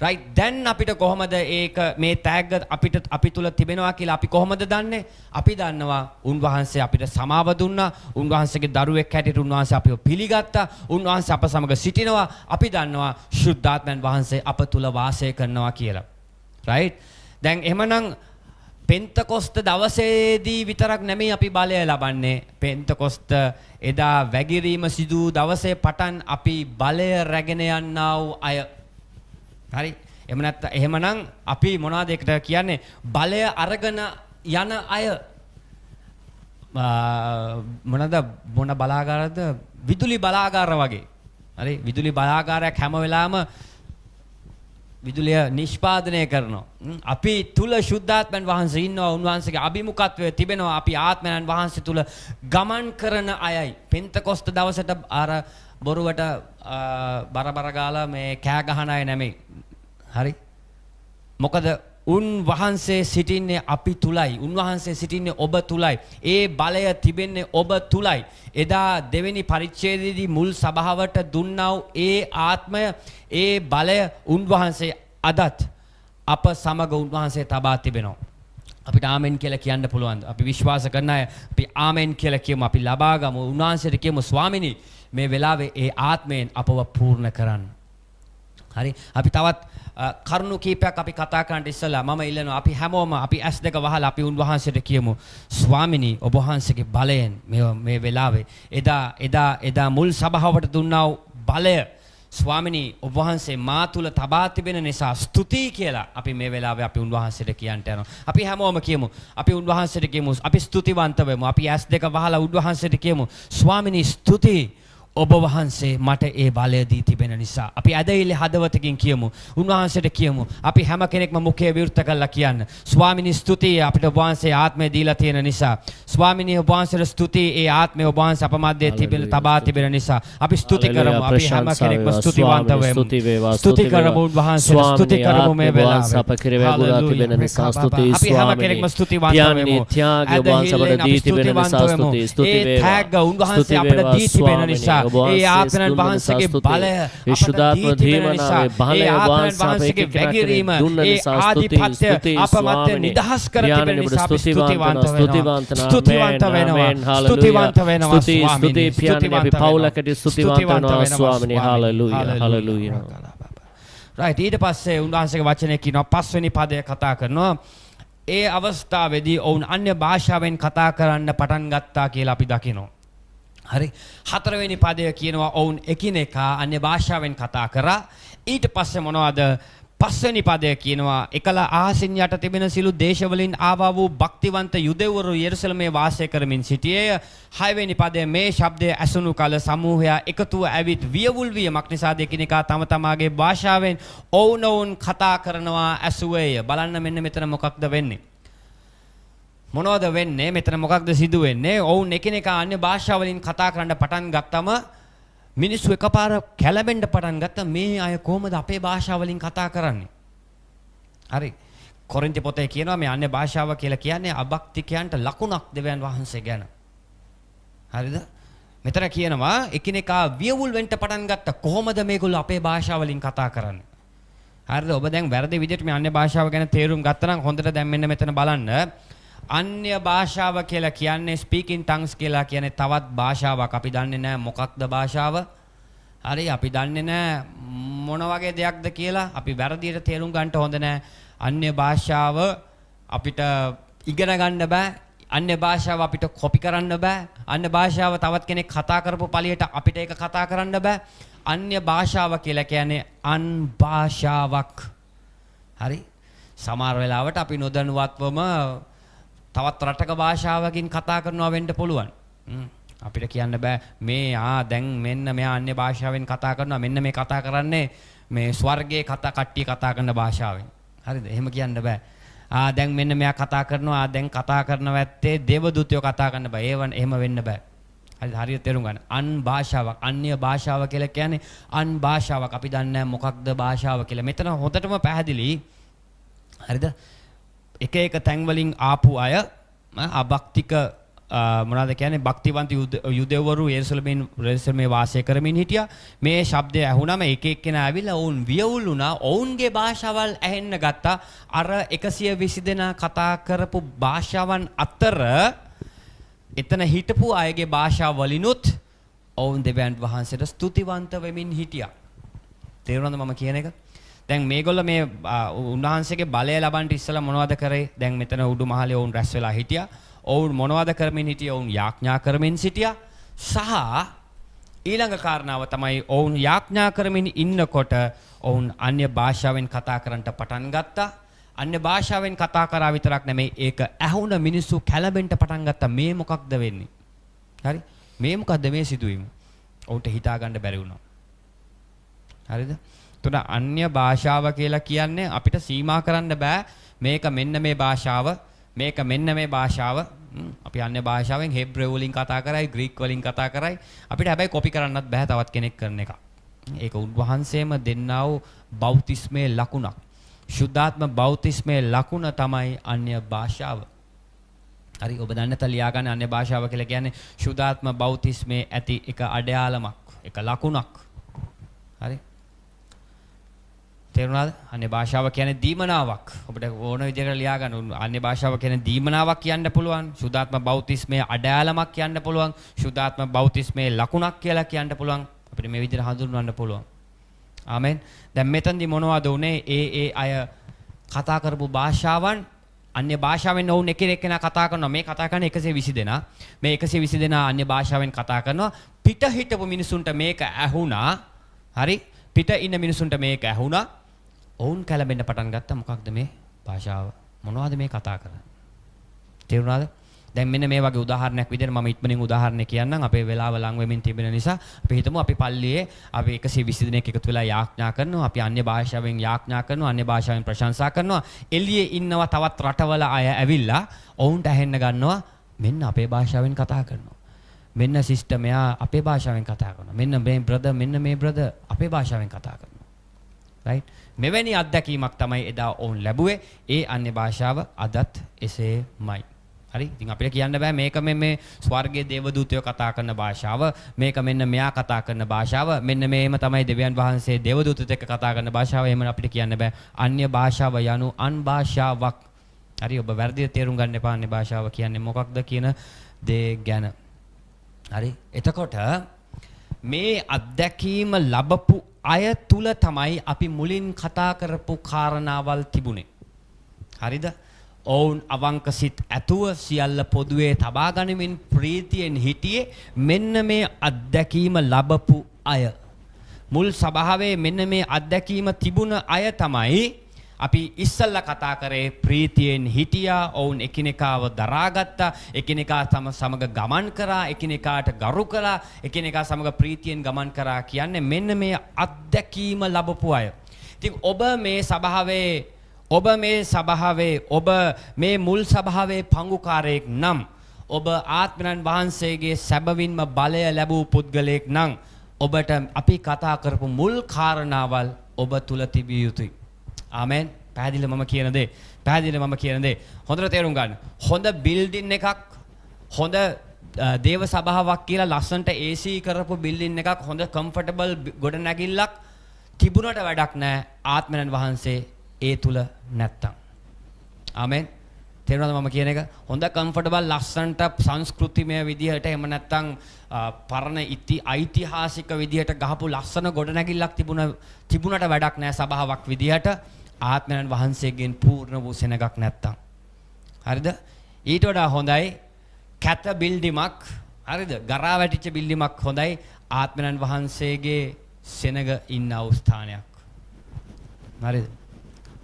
A: right, දැන් අපිට කොහොමද ඒක මේ ටැග් අපි තුල තිබෙනවා කියලා අපි කොහොමද දන්නේ? අපි දන්නවා උන්වහන්සේ අපිට සමාව දුන්නා. උන්වහන්සේගේ දරුවෙක් හැටියට උන්වහන්සේ අපිව පිළිගත්තා. උන්වහන්සේ අප සමග සිටිනවා. අපි දන්නවා ශුද්ධාත්මයන් වහන්සේ අප තුල වාසය කරනවා කියලා. right, දැන් එහෙමනම් පෙන්තකොස්ත දවසේදී විතරක් නෙමෙයි අපි බලය ලබන්නේ. පෙන්තකොස්ත එදා වැගිරීම සිදු දවසේ පටන් අපි බලය රැගෙන යන්නා වූ අය. හරි, එහෙමනම් අපි මොනවද ඒකට කියන්නේ? බලය අරගෙන යන අය. මොන බලාගාරද? විදුලි බලාගාර වගේ. හරි, විදුලි බලාගාරයක් හැම වෙලාවෙම විදුලිය නිෂ්පාදනය කරනවා. අපි තුල ශුද්ධාත්මයන් වහන්සේ ඉන්නවා. උන්වහන්සේගේ අභිමුඛත්වය තිබෙනවා. අපි ආත්මයන් වහන්සේ තුල ගමන් කරන අයයි. පෙන්තකොස්ත දවසට අර බොරුවට බරබර ගාලා මේ කෑ ගහන අය නෙමෙයි. හරි, මොකද උන්වහන්සේ සිටින්නේ අපි තුලයි. උන්වහන්සේ සිටින්නේ ඔබ තුලයි. ඒ බලය තිබෙන්නේ ඔබ තුලයි. එදා දෙවෙනි පරිච්ඡේදයේදී මුල් සභාවට දුන්නා වූ ඒ ආත්මය, ඒ බලය උන්වහන්සේ අදත් අප සමග උන්වහන්සේ තබා තිබෙනවා. අපිට ආමෙන් කියලා කියන්න පුළුවන්ද? අපි විශ්වාස කරන අය අපි ආමෙන් කියලා කියමු. අපි ලබා ගමු. උන්වහන්සේට කියමු ස්වාමිනී මේ වෙලාවේ ඒ ආත්මයෙන් අපව පූර්ණ කරන්න. හරි, අපි තවත් කරුණු කීපයක් අපි කතා කරන්න ඉස්සලා මම ඉල්ලනවා අපි හැමෝම අපි S2 වහලා අපි උන්වහන්සේට කියමු ස්වාමිනී ඔබ වහන්සේගේ බලයෙන් මේ වෙලාවේ එදා මුල් සභාවට දුන්නා වූ බලය ස්වාමිනී ඔබ වහන්සේ මා තුල තබා තිබෙන නිසා ස්තුතියි කියලා අපි මේ වෙලාවේ අපි උන්වහන්සේට කියන්න යනවා. අපි හැමෝම කියමු. අපි උන්වහන්සේට කියමු. අපි ස්තුතිවන්ත වෙමු. අපි S2 වහලා උන්වහන්සේට කියමු ස්වාමිනී ස්තුතියි ඔබ වහන්සේ මට ඒ බලය දී තිබෙන නිසා. අපි ඇදහිලි හදවතකින් කියමු. උන්වහන්සේට කියමු. අපි හැම කෙනෙක්ම මුඛය විවෘත කරලා කියන්න. ස්වාමිනී ස්තුතියි අපිට ඔබ වහන්සේ ආත්මය දීලා තියෙන නිසා. ස්වාමිනී ඔබ වහන්සේට ස්තුතියි ඒ ආත්මය ඔබ වහන්සේ අප මැදේ තිබෙන තබා තිබෙන නිසා. අපි ස්තුති කරමු. අපි හැම කෙනෙක්ම ස්තුතිවන්ත වෙමු. ස්තුති කරමු උන්වහන්සේට. ස්තුති කරමු මේ වෙලාවේ.
B: අප කෙරෙහි වගුරා තිබෙන නිසා ස්තුතියි ස්වාමිනී.
A: අපි හැම කෙනෙක්ම ස්තුතිවන්ත වෙමු.
B: ත්‍යාගය ඔබ වහන්සේ අපට දී තිබෙන නිසා ස්තුතියි. ස්තුති වේවා.
A: ඒ ත්‍යාග උන්වහන්සේ අපට දී තිබෙන නිසා. ඒ ආත්මයන් වහන්සේගේ බලය
B: විශුද්ධාත්ම දීවනාවේ බලය වහන්සේගේ වැගිරීම ඒ ආධිපත්‍ය අප මත නිදහස් කර තිබෙන නිසා අපි ස්තුතිවන්ත වෙනවා. ස්තුති පියාණන් අපි පවුලකට ස්තුතිවන්ත වෙනවා ස්වාමිනේ. Hallelujah hallelujah.
A: right, ඊට පස්සේ උන්වහන්සේගේ වචනේ කියනවා පස්වෙනි පදය කතා කරනවා. ඒ අවස්ථාවේදී ඔවුන් අන්‍ය භාෂාවෙන් කතා කරන්න පටන් ගත්තා කියලා අපි දකිනවා. හරි, හතරවෙනි පදය කියනවා ඔවුන් එකිනෙකා අන්‍ය භාෂාවෙන් කතා කරා. ඊට පස්සේ මොනවද? පස්වෙනි පදය කියනවා එකලා අහසින් යට තිබෙන සිළු දේශවලින් ආවා වූ භක්තිවන්ත යුදෙව්වරු යෙරුසලමේ වාසය කරමින් සිටියේය. හයවෙනි පදය මේ ශබ්දය ඇසුණු කල සමූහයා එකතුව ඇවිත් වියවුල් වියමක් නිසා එකිනෙකා තම තමාගේ භාෂාවෙන් ඔවුනොවුන් කතා කරනවා ඇසුවේය. බලන්න මෙන්න මෙතන මොකක්ද වෙන්නේ? මොනවද වෙන්නේ? මෙතන මොකක්ද සිදු වෙන්නේ? ඔවුන් එකිනෙකා අන්‍ය භාෂාවලින් කතා කරන්න පටන් ගත්තම මිනිස්සු එකපාර කැළඹෙන්න පටන් ගත්තා. මේ අය කොහොමද අපේ භාෂාවලින් කතා කරන්නේ? හරි, කොරින්ති පොතේ කියනවා මේ අන්‍ය භාෂාව කියලා කියන්නේ අභක්තිකයන්ට ලකුණක් දෙවියන් වහන්සේ ගැන. හරිද? මෙතන කියනවා එකිනෙකා වියවුල් වෙන්න පටන් ගත්තා. කොහොමද මේගොල්ලෝ අපේ භාෂාවලින් කතා කරන්නේ? හරිද? ඔබ දැන් වැරදි විදිහට මේ අන්‍ය භාෂාව ගැන තේරුම් ගත්තා නම් හොඳට දැන් මෙන්න මෙතන බලන්න. අන්‍ය භාෂාව කියලා කියන්නේ ස්පීකින් ටංග්ස් කියලා කියන්නේ තවත් භාෂාවක්. අපි දන්නේ නැහැ මොකක්ද භාෂාව. හරි අපි දන්නේ නැහැ මොන වගේ දෙයක්ද කියලා. අපි වැරදියට තේරුම් ගන්නට හොඳ නැහැ. අන්‍ය භාෂාව අපිට ඉගෙන ගන්න බෑ. අන්‍ය භාෂාව අපිට කොපි කරන්න බෑ. අන්‍ය භාෂාව තවත් කෙනෙක් කතා කරපු පළියට අපිට ඒක කතා කරන්න බෑ. අන්‍ය භාෂාව කියලා කියන්නේ අන් භාෂාවක්. හරි? සමහර වෙලාවට අපි නොදැනුවත්වම තවත් රටක භාෂාවකින් කතා කරනවා වෙන්න පුළුවන්. අපිට කියන්න බෑ මේ දැන් මෙන්න මෙයා අන්‍ය භාෂාවෙන් කතා කරනවා. මෙන්න මේ කතා කරන්නේ මේ ස්වර්ගයේ කට්ටිය කතා කරන භාෂාවෙන්. හරිද? එහෙම කියන්න බෑ. දැන් මෙන්න මෙයා කතා කරනවා. දැන් කතා කරනව ඇත්තේ දේවදූතයෝ කතා කරන්න බෑ. එහෙම වෙන්න බෑ. හරිද? හරියට තේරුම් ගන්න. අන් භාෂාවක්, අන්‍ය භාෂාව කියලා කියන්නේ අන් භාෂාවක්. අපි දන්නේ නැහැ මොකක්ද භාෂාව කියලා. මෙතන හොඳටම පැහැදිලි. හරිද? එක එක තැන් වලින් ආපු අය අභක්තික මොනවද කියන්නේ භක්තිවන්ත යුදෙව්වරු යෙරුසලමේ වාසය කරමින් හිටියා. මේ ශබ්දය ඇහුනම එක එක්කෙනා ඇවිල්ලා ඔවුන් වියවුල් වුණා. ඔවුන්ගේ භාෂාවල් ඇහෙන්න ගත්තා. අර 120 දෙනා කතා කරපු භාෂාවන් අතර එතන හිටපු අයගේ භාෂාව වලිනුත් ඔවුන් දෙවියන් වහන්සේට ස්තුතිවන්ත වෙමින් හිටියා. තේරුණාද මම කියන එක? දැන් මේගොල්ලෝ මේ උන්වහන්සේගේ බලය ලබන්න ඉස්සලා මොනවද කරේ? දැන් මෙතන උඩු මහලේ ඔවුන් රැස් වෙලා හිටියා. ඔවුන් මොනවද කරමින් හිටියේ? ඔවුන් යාඥා කරමින් සිටියා. සහ ඊළඟ කාරණාව තමයි ඔවුන් යාඥා කරමින් ඉන්නකොට ඔවුන් අන්‍ය භාෂාවෙන් කතා කරන්නට පටන් ගත්තා. අන්‍ය භාෂාවෙන් කතා කරා විතරක් නෙමෙයි ඒක ඇහුණ මිනිස්සු කැළඹෙන්න පටන් ගත්තා. මේ මොකක්ද වෙන්නේ? හරි? මේ මොකද්ද මේ සිදුවීම? ඔවුන්ට හිතා ගන්න බැරි වුණා. හරිද? එතකොට අන්‍ය භාෂාව කියලා කියන්නේ අපිට සීමා කරන්න බෑ. මේක මෙන්න මේ භාෂාව, මේක මෙන්න මේ භාෂාව. අපි අන්‍ය භාෂාවෙන් හෙබ්‍රෙව් වලින් කතා කරයි, ග්‍රීක් වලින් කතා කරයි. අපිට හැබැයි කොපි කරන්නත් බෑ තවත් කෙනෙක් කරන එක. ඒක උන්වහන්සේම දෙන්නා වූ බෞතිස්මේ ලකුණක්. සුද්ධාත්ම බෞතිස්මේ ලකුණ තමයි අන්‍ය භාෂාව. හරි ඔබ දන්න ත ලියා ගන්න අන්‍ය භාෂාව කියලා කියන්නේ සුද්ධාත්ම බෞතිස්මේ ඇති එක අඩයාලමක්, එක ලකුණක්. හරි තේරුණාද? අන්‍ය භාෂාව කියන්නේ දීමනාවක්. ඔබට ඕන විදිහකට ලියා ගන්න. අන්‍ය භාෂාව කියන්නේ දීමනාවක් කියන්න පුළුවන්. සුද්ධාත්ම බෞතිස්මේ අඩයාලමක් කියන්න පුළුවන්. සුද්ධාත්ම බෞතිස්මේ ලකුණක් කියලා කියන්න පුළුවන්. අපිට මේ විදිහට හඳුන්වන්න පුළුවන්. ආමෙන්. දැන් මෙතනදී මොනවද උනේ? ඒ අය කතා කරපු භාෂාවන් අන්‍ය භාෂාවෙන් ඔවුන් එකිනෙකා කතා කරනවා. මේ කතා කරන 120 දෙනා. මේ 120 දෙනා අන්‍ය භාෂාවෙන් කතා කරනවා. පිට හිටපු මිනිසුන්ට මේක ඇහුණා. හරි? පිට ඉන්න මිනිසුන්ට මේක ඇහුණා. ඔවුන් කැළඹෙන්න පටන් ගත්තා. මොකක්ද මේ භාෂාව? මොනවද මේ කතා කරන්නේ? තේරුණාද? දැන් මෙන්න මේ වගේ උදාහරණයක් විදිහට මම ඉක්මනින් උදාහරණයක් කියන්නම්. අපේ වෙලාව ලඟ වෙමින් තිබෙන නිසා අපි හිතමු අපි පල්ලියේ අපි 120 දෙනෙක් එකතු වෙලා යාඥා කරනවා. අපි අන්‍ය භාෂාවෙන් යාඥා කරනවා. අන්‍ය භාෂාවෙන් ප්‍රශංසා කරනවා. එළියේ ඉන්නවා තවත් රටවල අය ඇවිල්ලා ඔවුන්ට ඇහෙන්න ගන්නවා මෙන්න අපේ භාෂාවෙන් කතා කරනවා. මෙන්න සිස්ටර් මෙයා අපේ භාෂාවෙන් කතා කරනවා. මෙන්න මේ බ්‍රදර් මෙන්න මේ බ්‍රදර් අපේ භාෂාවෙන් කතා කරනවා. රයිට්? මෙවැනි අත්දැකීමක් තමයි එදා ඔවුන් ලැබුවේ. ඒ අන්‍ය භාෂාව අදත් එසේමයි. හරි? ඉතින් අපිට කියන්න බෑ මේක මේ ස්වර්ගයේ දේවදූතයෝ කතා කරන භාෂාව, මේක මෙන්න මෙයා කතා කරන භාෂාව, මෙන්න මේම තමයි දෙවියන් වහන්සේ දේවදූතයොත් එක්ක කතා කරන භාෂාව. එහෙම අපිට කියන්න බෑ. අන්‍ය භාෂාව යනු අන් භාෂාවක්. හරි? ඔබ වැරදියට තේරුම් ගන්න එපා අන්‍ය භාෂාව කියන්නේ මොකක්ද කියන දේ ගැන. හරි? එතකොට මේ අත්දැකීම ලැබපු අය තුල තමයි අපි මුලින් කතා කරපු කාරණාවල් තිබුණේ. හරිද? ඔවුන් අවංක සිත් ඇතුව සියල්ල පොදුවේ තබා ගනිමින් ප්‍රීතියෙන් හිටියේ මෙන්න මේ අත්දැකීම ලැබපු අය. මුල් සභාවේ මෙන්න මේ අත්දැකීම තිබුණ අය තමයි අපි ඉස්සල්ලා කතා කරේ ප්‍රීතියෙන් හිටියා. ඔවුන් එකිනෙකාව දරාගත්තා. එකිනෙකා සමග ගමන් කරා. එකිනෙකාට ගරු කළා. එකිනෙකා සමග ප්‍රීතියෙන් ගමන් කරා කියන්නේ මෙන්න මේ අත්දැකීම ලැබපු අය. ඉතින් ඔබ මේ මේ මුල් සභාවේ පංගුකාරයෙක් නම් ඔබ ආත්මයන් වහන්සේගේ සැබවින්ම බලය ලැබූ පුද්ගලයෙක් නම් ඔබට අපි කතා කරපු මුල් කාරණාවල් ඔබ තුල තිබිය යුතුයි. ආමෙන්. පැහැදිලිද මම කියන දේ? හොඳට තේරුම් ගන්න. හොඳ බිල්ඩින් එකක්, හොඳ දේව සභාවක් කියලා ලස්සනට AC කරපු බිල්ඩින් එකක්, හොඳ කම්ෆර්ටබල් ගොඩනැගිල්ලක් තිබුණට වැඩක් නැහැ ආත්මයන් වහන්සේ ඒ තුල නැත්තම්. ආමෙන්. තේරුණාද මම කියන එක? හොඳ කම්ෆර්ටබල් ලස්සන්ට සංස්කෘතිමය විදිහට එහෙම නැත්තම් පරණ ඓතිහාසික විදිහට ගහපු ලස්සන ගොඩනැගිල්ලක් තිබුණට වැඩක් නැහැ සබාවක් විදිහට ආත්මයන් වහන්සේගෙන් පූර්ණ වූ සෙනගක් නැත්තම්. හරිද? ඊට වඩා හොඳයි කැත බිල්ඩිමක්, හරිද? ගරා වැටිච්ච බිල්ඩිමක් හොඳයි ආත්මයන් වහන්සේගේ සෙනග ඉන්න ස්ථානයක්. හරිද?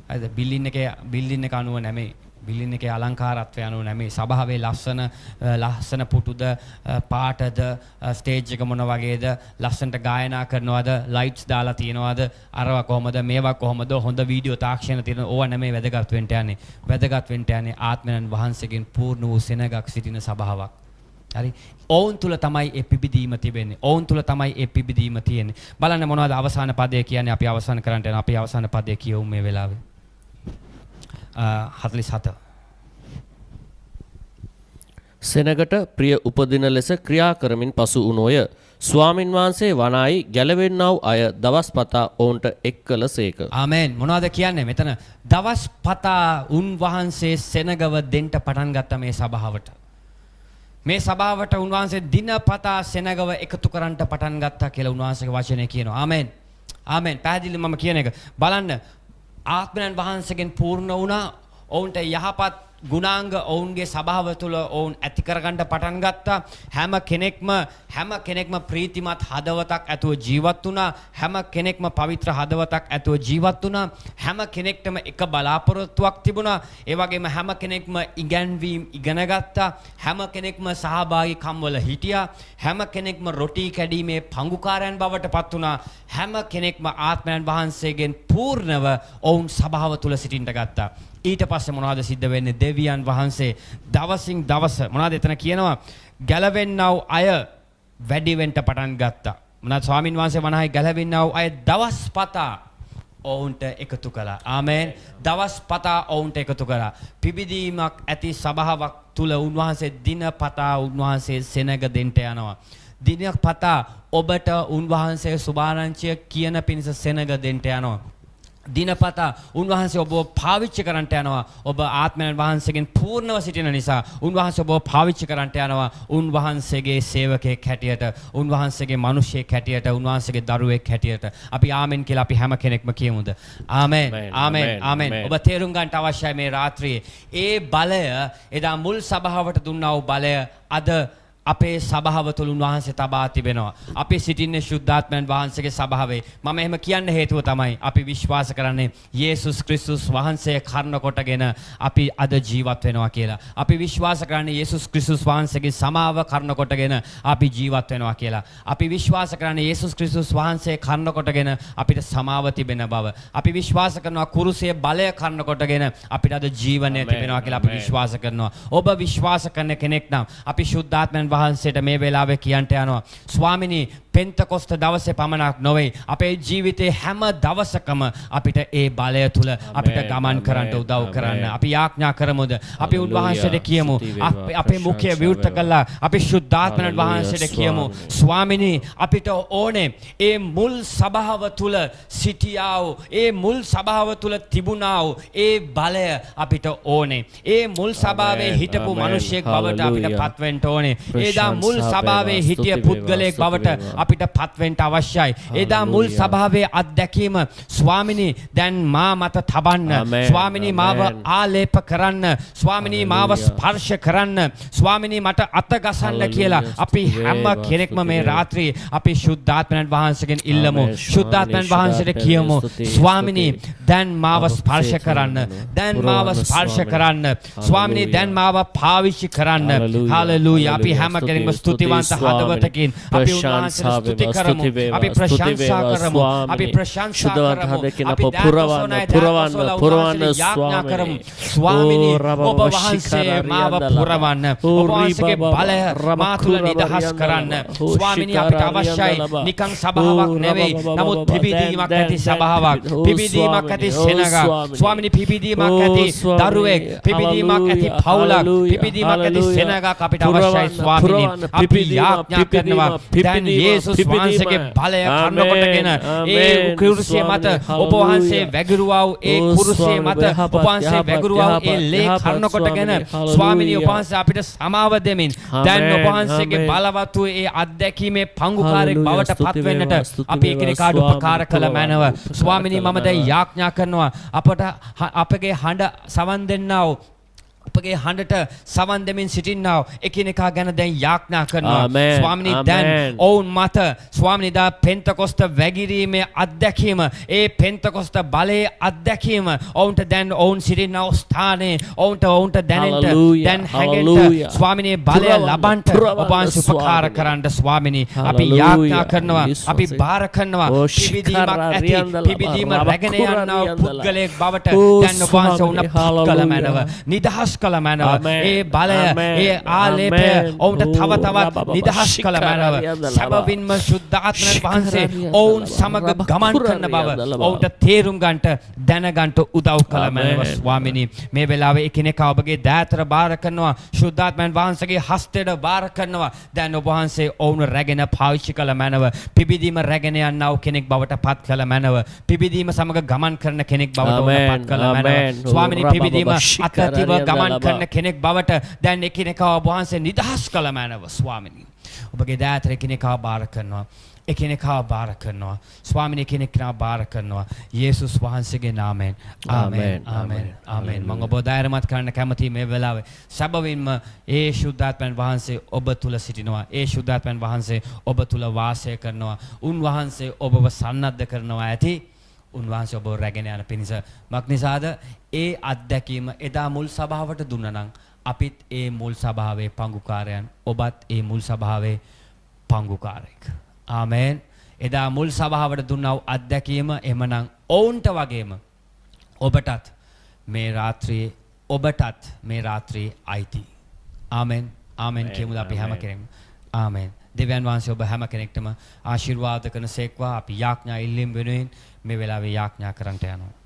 A: හරිද? බිල්ඩින් එක අනුව නෙමෙයි. බිල්ඩින් එකේ අලංකාරත්වය අනුව නෙමෙයි. සභාවේ ලස්සන පුටුද, පාටද, ස්ටේජ් එක මොන වගේද, ලස්සනට ගායනා කරනවද, ලයිට්ස් දාලා තියනවද, අරවා කොහමද, මේවා කොහමද, හොඳ වීඩියෝ තාක්ෂණ තියෙන ඕවා නෙමෙයි වැදගත් වෙන්න යන්නේ. වැදගත් වෙන්න යන්නේ ආත්මයන් වහන්සේගෙන් පූර්ණ වූ සෙනගක් සිටින සභාවක්. හරි? ඔවුන් තුල තමයි ඒ පිබිදීම තිබෙන්නේ. ඔවුන් තුල තමයි ඒ පිබිදීම තියෙන්නේ. බලන්න මොනවද අවසාන පදය කියන්නේ. අපි අවසන් කරන්නට යන අපි අවසාන පදය කියමු මේ වෙලාවේ. 47.
B: සෙනගට ප්‍රිය උපදින ලෙස ක්‍රියා කරමින් පසු වුණෝය. ස්වාමින් වහන්සේ වනායි ගැලවෙන්නා වූ අය දවස් පතා ඔවුන්ට එක් කළසේක.
A: ආමෙන්. මොනවද කියන්නේ මෙතන? දවස් පතා උන්වහන්සේ සෙනගව දෙන්න පටන් ගත්ත මේ සභාවට. මේ සභාවට උන්වහන්සේ දිනපතා සෙනගව එකතු කරන්න පටන් ගත්තා කියලා උන්වහන්සේගේ වචනේ කියනවා. ආමෙන්. ආමෙන්. පැහැදිලිව මම කියන එක බලන්න. ආත්මයන් වහන්සේගෙන් පූර්ණ වුණා. ඔවුන්ට යහපත් ගුණාංග ඔවුන්ගේ සභාව තුළ ඔවුන් ඇති කරගන්න පටන් ගත්තා. හැම කෙනෙක්ම ප්‍රීතිමත් හදවතක් ඇතුව ජීවත් වුණා. හැම කෙනෙක්ම පවිත්‍ර හදවතක් ඇතුව ජීවත් වුණා. හැම කෙනෙක්ටම එක බලාපොරොත්තුවක් තිබුණා. ඒ වගේම හැම කෙනෙක්ම ඉගැන්වීම් ඉගෙන ගත්තා. හැම කෙනෙක්ම සහභාගීකම් වල හිටියා. හැම කෙනෙක්ම රොටි කැඩීමේ පංගුකාරයන් බවට පත් වුණා. හැම කෙනෙක්ම ආත්මයන් වහන්සේගෙන් පූර්ණව ඔවුන් සභාව තුළ සිටින්න ගත්තා. ඊට පස්සේ මොනවද සිද්ධ වෙන්නේ? දෙවියන් වහන්සේ දවසින් දවස මොනවද එතන කියනවා? ගැලවෙන්නා වූ අය වැඩි වෙන්න පටන් ගත්තා. මොනවද ස්වාමින් වහන්සේ වනායි ගැලවෙන්නා වූ අය දවස් පතා ඔවුන්ට එකතු කළා. ආමෙන්. දවස් පතා ඔවුන්ට එකතු කළා. පිබිදීමක් ඇති සභාවක් තුල උන්වහන්සේ දිනපතා උන්වහන්සේ සෙනග දෙන්න යනවා. දිනපතා ඔබට උන්වහන්සේ සුභාරංචිය කියන පිණිස සෙනග දෙන්න යනවා. දිනපතා උන්වහන්සේ ඔබව පාවිච්චි කරන්නට යනවා. ඔබ ආත්මයන් වහන්සේගෙන් පූර්ණව සිටින නිසා උන්වහන්සේ ඔබව පාවිච්චි කරන්නට යනවා. උන්වහන්සේගේ සේවකයෙක් හැටියට, උන්වහන්සේගේ මිනිසෙක් හැටියට, උන්වහන්සේගේ දරුවෙක් හැටියට. අපි ආමෙන් කියලා අපි හැම කෙනෙක්ම කියමුද? ආමෙන්. ආමෙන්. ආමෙන්. ඔබ තේරුම් ගන්නට අවශ්‍යයි මේ රාත්‍රියේ. ඒ බලය එදා මුල් සභාවට දුන්නා වූ බලය අද අපේ සභාව තුළ උන්වහන්සේ තබා තිබෙනවා. අපි සිටින්නේ ශුද්ධාත්මයන් වහන්සේගේ සභාවේ. මම එහෙම කියන්න හේතුව තමයි අපි විශ්වාස කරන්නේ යේසුස් ක්‍රිස්තුස් වහන්සේ කර්ණ කොටගෙන අපි අද ජීවත් වෙනවා කියලා. අපි විශ්වාස කරන්නේ යේසුස් ක්‍රිස්තුස් වහන්සේගේ සමාව කර්ණ කොටගෙන අපි ජීවත් වෙනවා කියලා. අපි විශ්වාස කරන්නේ යේසුස් ක්‍රිස්තුස් වහන්සේ කර්ණ කොටගෙන අපිට සමාව තිබෙන බව. අපි විශ්වාස කරනවා කුරුසයේ බලය කර්ණ කොටගෙන අපිට අද ජීවනය තිබෙනවා කියලා අපි විශ්වාස කරනවා. ඔබ විශ්වාස කරන කෙනෙක් නම් අපි ශුද්ධාත්මයන් වහන්සේට මේ වෙලාවේ කියන්ට යනවා. ස්වාමිනී පෙන්තකොස්ත දවසේ පමණක් නොවේ අපේ ජීවිතේ හැම දවසකම අපිට ඒ බලය තුල අපිට ගමන් කරන්න උදව් කරන්න අපි යාඥා කරමුද? අපි උන්වහන්සේට කියමු. අපේ මුඛය විවෘත කළා අපි ශුද්ධාත්මයන් වහන්සේට කියමු. ස්වාමිනී අපිට ඕනේ ඒ මුල් සභාව තුල සිටියා වූ ඒ මුල් සභාව තුල තිබුණා වූ ඒ බලය අපිට ඕනේ. ඒ මුල් සභාවේ හිටපු මිනිසෙක් බවට අපිට පත්වෙන්න ඕනේ. එදා මුල් සභාවේ හිටිය පුද්ගලයෙක් බවට අපිට පත්වෙන්න අවශ්‍යයි. එදා මුල් සභාවේ අත්දැකීම ස්වාමිනී දැන් මා මත තබන්න. ස්වාමිනී මාව ආලේප කරන්න. ස්වාමිනී මාව ස්පර්ශ කරන්න. ස්වාමිනී මට අත ගසන්න කියලා අපි හැම කෙනෙක්ම මේ රාත්‍රියේ අපි ශුද්ධාත්මයන් වහන්සේගෙන් ඉල්ලමු. ශුද්ධාත්මයන් වහන්සේට කියමු ස්වාමිනී දැන් මාව ස්පර්ශ කරන්න. දැන් මාව ස්පර්ශ කරන්න. ස්වාමිනී දැන් මාව පාවිච්චි කරන්න. හalleluya. අපි හැම කෙනෙක්ම ස්තුතිවන්ත හදවතකින් අපි උන්වහන්සේට ස්තුති කරමු. අපි ප්‍රශංසා කරමු. අපි ප්‍රශංසා කරමු. පුරවන්න කරමු. ස්වාමිනී ඔබ වහන්සේ මාව පුරවන්න. ඔබ වහන්සේගේ බලය මා තුළ නිදහස් කරන්න. ස්වාමිනී අපිට අවශ්‍යයි නිකං සභාවක් නෙවෙයි. නමුත් පිබිදීමක් ඇති සභාවක්. පිබිදීමක් ඇති සෙනගක්. ස්වාමිනී පිබිදීමක් ඇති දරුවෙක්. පිබිදීමක් ඇති පවුලක්. පිබිදීමක් ඇති සෙනගක් අපිට අවශ්‍යයි ස්වාමිනී. අපි යාඥා කරනවා දැන් යේසුස් යේසුස් වහන්සේගේ බලය කර්ණ කොටගෙන ඒ කුරුසිය මත ඔබ වහන්සේ වැගිරුවා වූ ඒ කුරුසිය මත ඔබ වහන්සේ වැගිරුවා වූ ඒ ලේ කර්ණ කොටගෙන ස්වාමිනී ඔබ වහන්සේ අපිට සමාව දෙමින් දැන් ඔබ වහන්සේගේ බලවත් වූ ඒ අත්දැකීමේ පංගුකාරයෙක් බවට පත් වෙන්නට අපි එකිනෙකාට උපකාර කළ මැනව ස්වාමිනී මම දැන් යාඥා කරනවා අපට අපගේ හඬ සවන් දෙන්නා වූ අපගේ හඬට සවන් දෙමින් සිටින්නා එකිනෙකා ගැන දැන් යාඥා කරනවා ස්වාමිනී දැන් ඔවුන් මත ස්වාමිනී දා පෙන්තකොස්ත වැගිරීමේ අත්දැකීම ඒ පෙන්තකොස්ත බලයේ අත්දැකීම ඔවුන්ට දැන් ඔවුන් සිටින්නා ස්ථානයේ ඔවුන්ට දැනෙන්න දැන් හැගෙන්න ස්වාමිනී බලය ලබන්ට ඔබ වහන්සේ උපකාර කරන්න ස්වාමිනී අපි යාඥා කරනවා අපි බාර කරනවා පිබිදීමක් ඇති පිබිදීම රැගෙන යනා පුද්ගලයෙක් බවට දැන් ඔබ වහන්සේ උන පත්කල මැනව නිදහස් කළ මැනව ඒ බලය ඒ ආලේපය ඔවුන්ට තව තවත් නිදහස් කළ මැනව සැබවින්ම ශුද්ධාත්මයන් වහන්සේ ඔවුන් සමග ගමන් කරන බව ඔවුන්ට තේරුම් ගන්නට දැනගන්නට උදව් කළ මැනව ස්වාමිනී මේ වෙලාවේ එකිනෙකා ඔබගේ දෑතර බාර කරනවා ශුද්ධාත්මයන් වහන්සේගේ හස්තයට බාර කරනවා දැන් ඔබ වහන්සේ ඔවුන් රැගෙන පාවිච්චි කළ මැනව පිබිදීම රැගෙන යනා වූ කෙනෙක් බවට පත් කළ මැනව පිබිදීම සමග ගමන් කරන කෙනෙක් බවට පත් කළ මැනව ස්වාමිනී පිබිදීම අත්‍යතිව ගමන් කරන කෙනෙක් බවට දැන් එකිනෙකා ඔබ වහන්සේ නිදහස් කළ මැනව ස්වාමිනී ඔබගේ දෑතර එකිනෙකා බාර කරනවා එකිනෙකා බාර කරනවා ස්වාමිනී එකිනෙකා බාර කරනවා යේසුස් වහන්සේගේ නාමයෙන් ආමෙන් ආමෙන් ආමෙන් මම ඔබ ධෛර්යමත් කරන්න කැමතියි මේ වෙලාවේ සැබවින්ම ඒ ශුද්ධාත්මයන් වහන්සේ ඔබ තුල සිටිනවා ඒ ශුද්ධාත්මයන් වහන්සේ ඔබ තුල වාසය කරනවා උන්වහන්සේ ඔබව සන්නද්ධ කරනවා ඇති උන්වහන්සේ ඔබ රැගෙන යන පිණිස මක්නිසාද ඒ අත්දැකීම එදා මුල් සභාවට දුන්නා නම් අපිත් ඒ මුල් සභාවේ පංගුකාරයන් ඔබත් ඒ මුල් සභාවේ පංගුකාරයෙක් ආමෙන් එදා මුල් සභාවට දුන්නා වූ අත්දැකීම එමනම් ඔවුන්ට වගේම ඔබටත් මේ රාත්‍රියේ අයිති ආමෙන් ආමෙන් කියමුද අපි හැම කෙනෙක්ම ආමෙන් දෙවියන් වහන්සේ ඔබ හැම කෙනෙක්ටම ආශිර්වාද කරන සේක්වා අපි යාඥා ඉල්ලීම් වෙනුවෙන් මේ වෙලාවේ යාඥා කරන්නට යනවා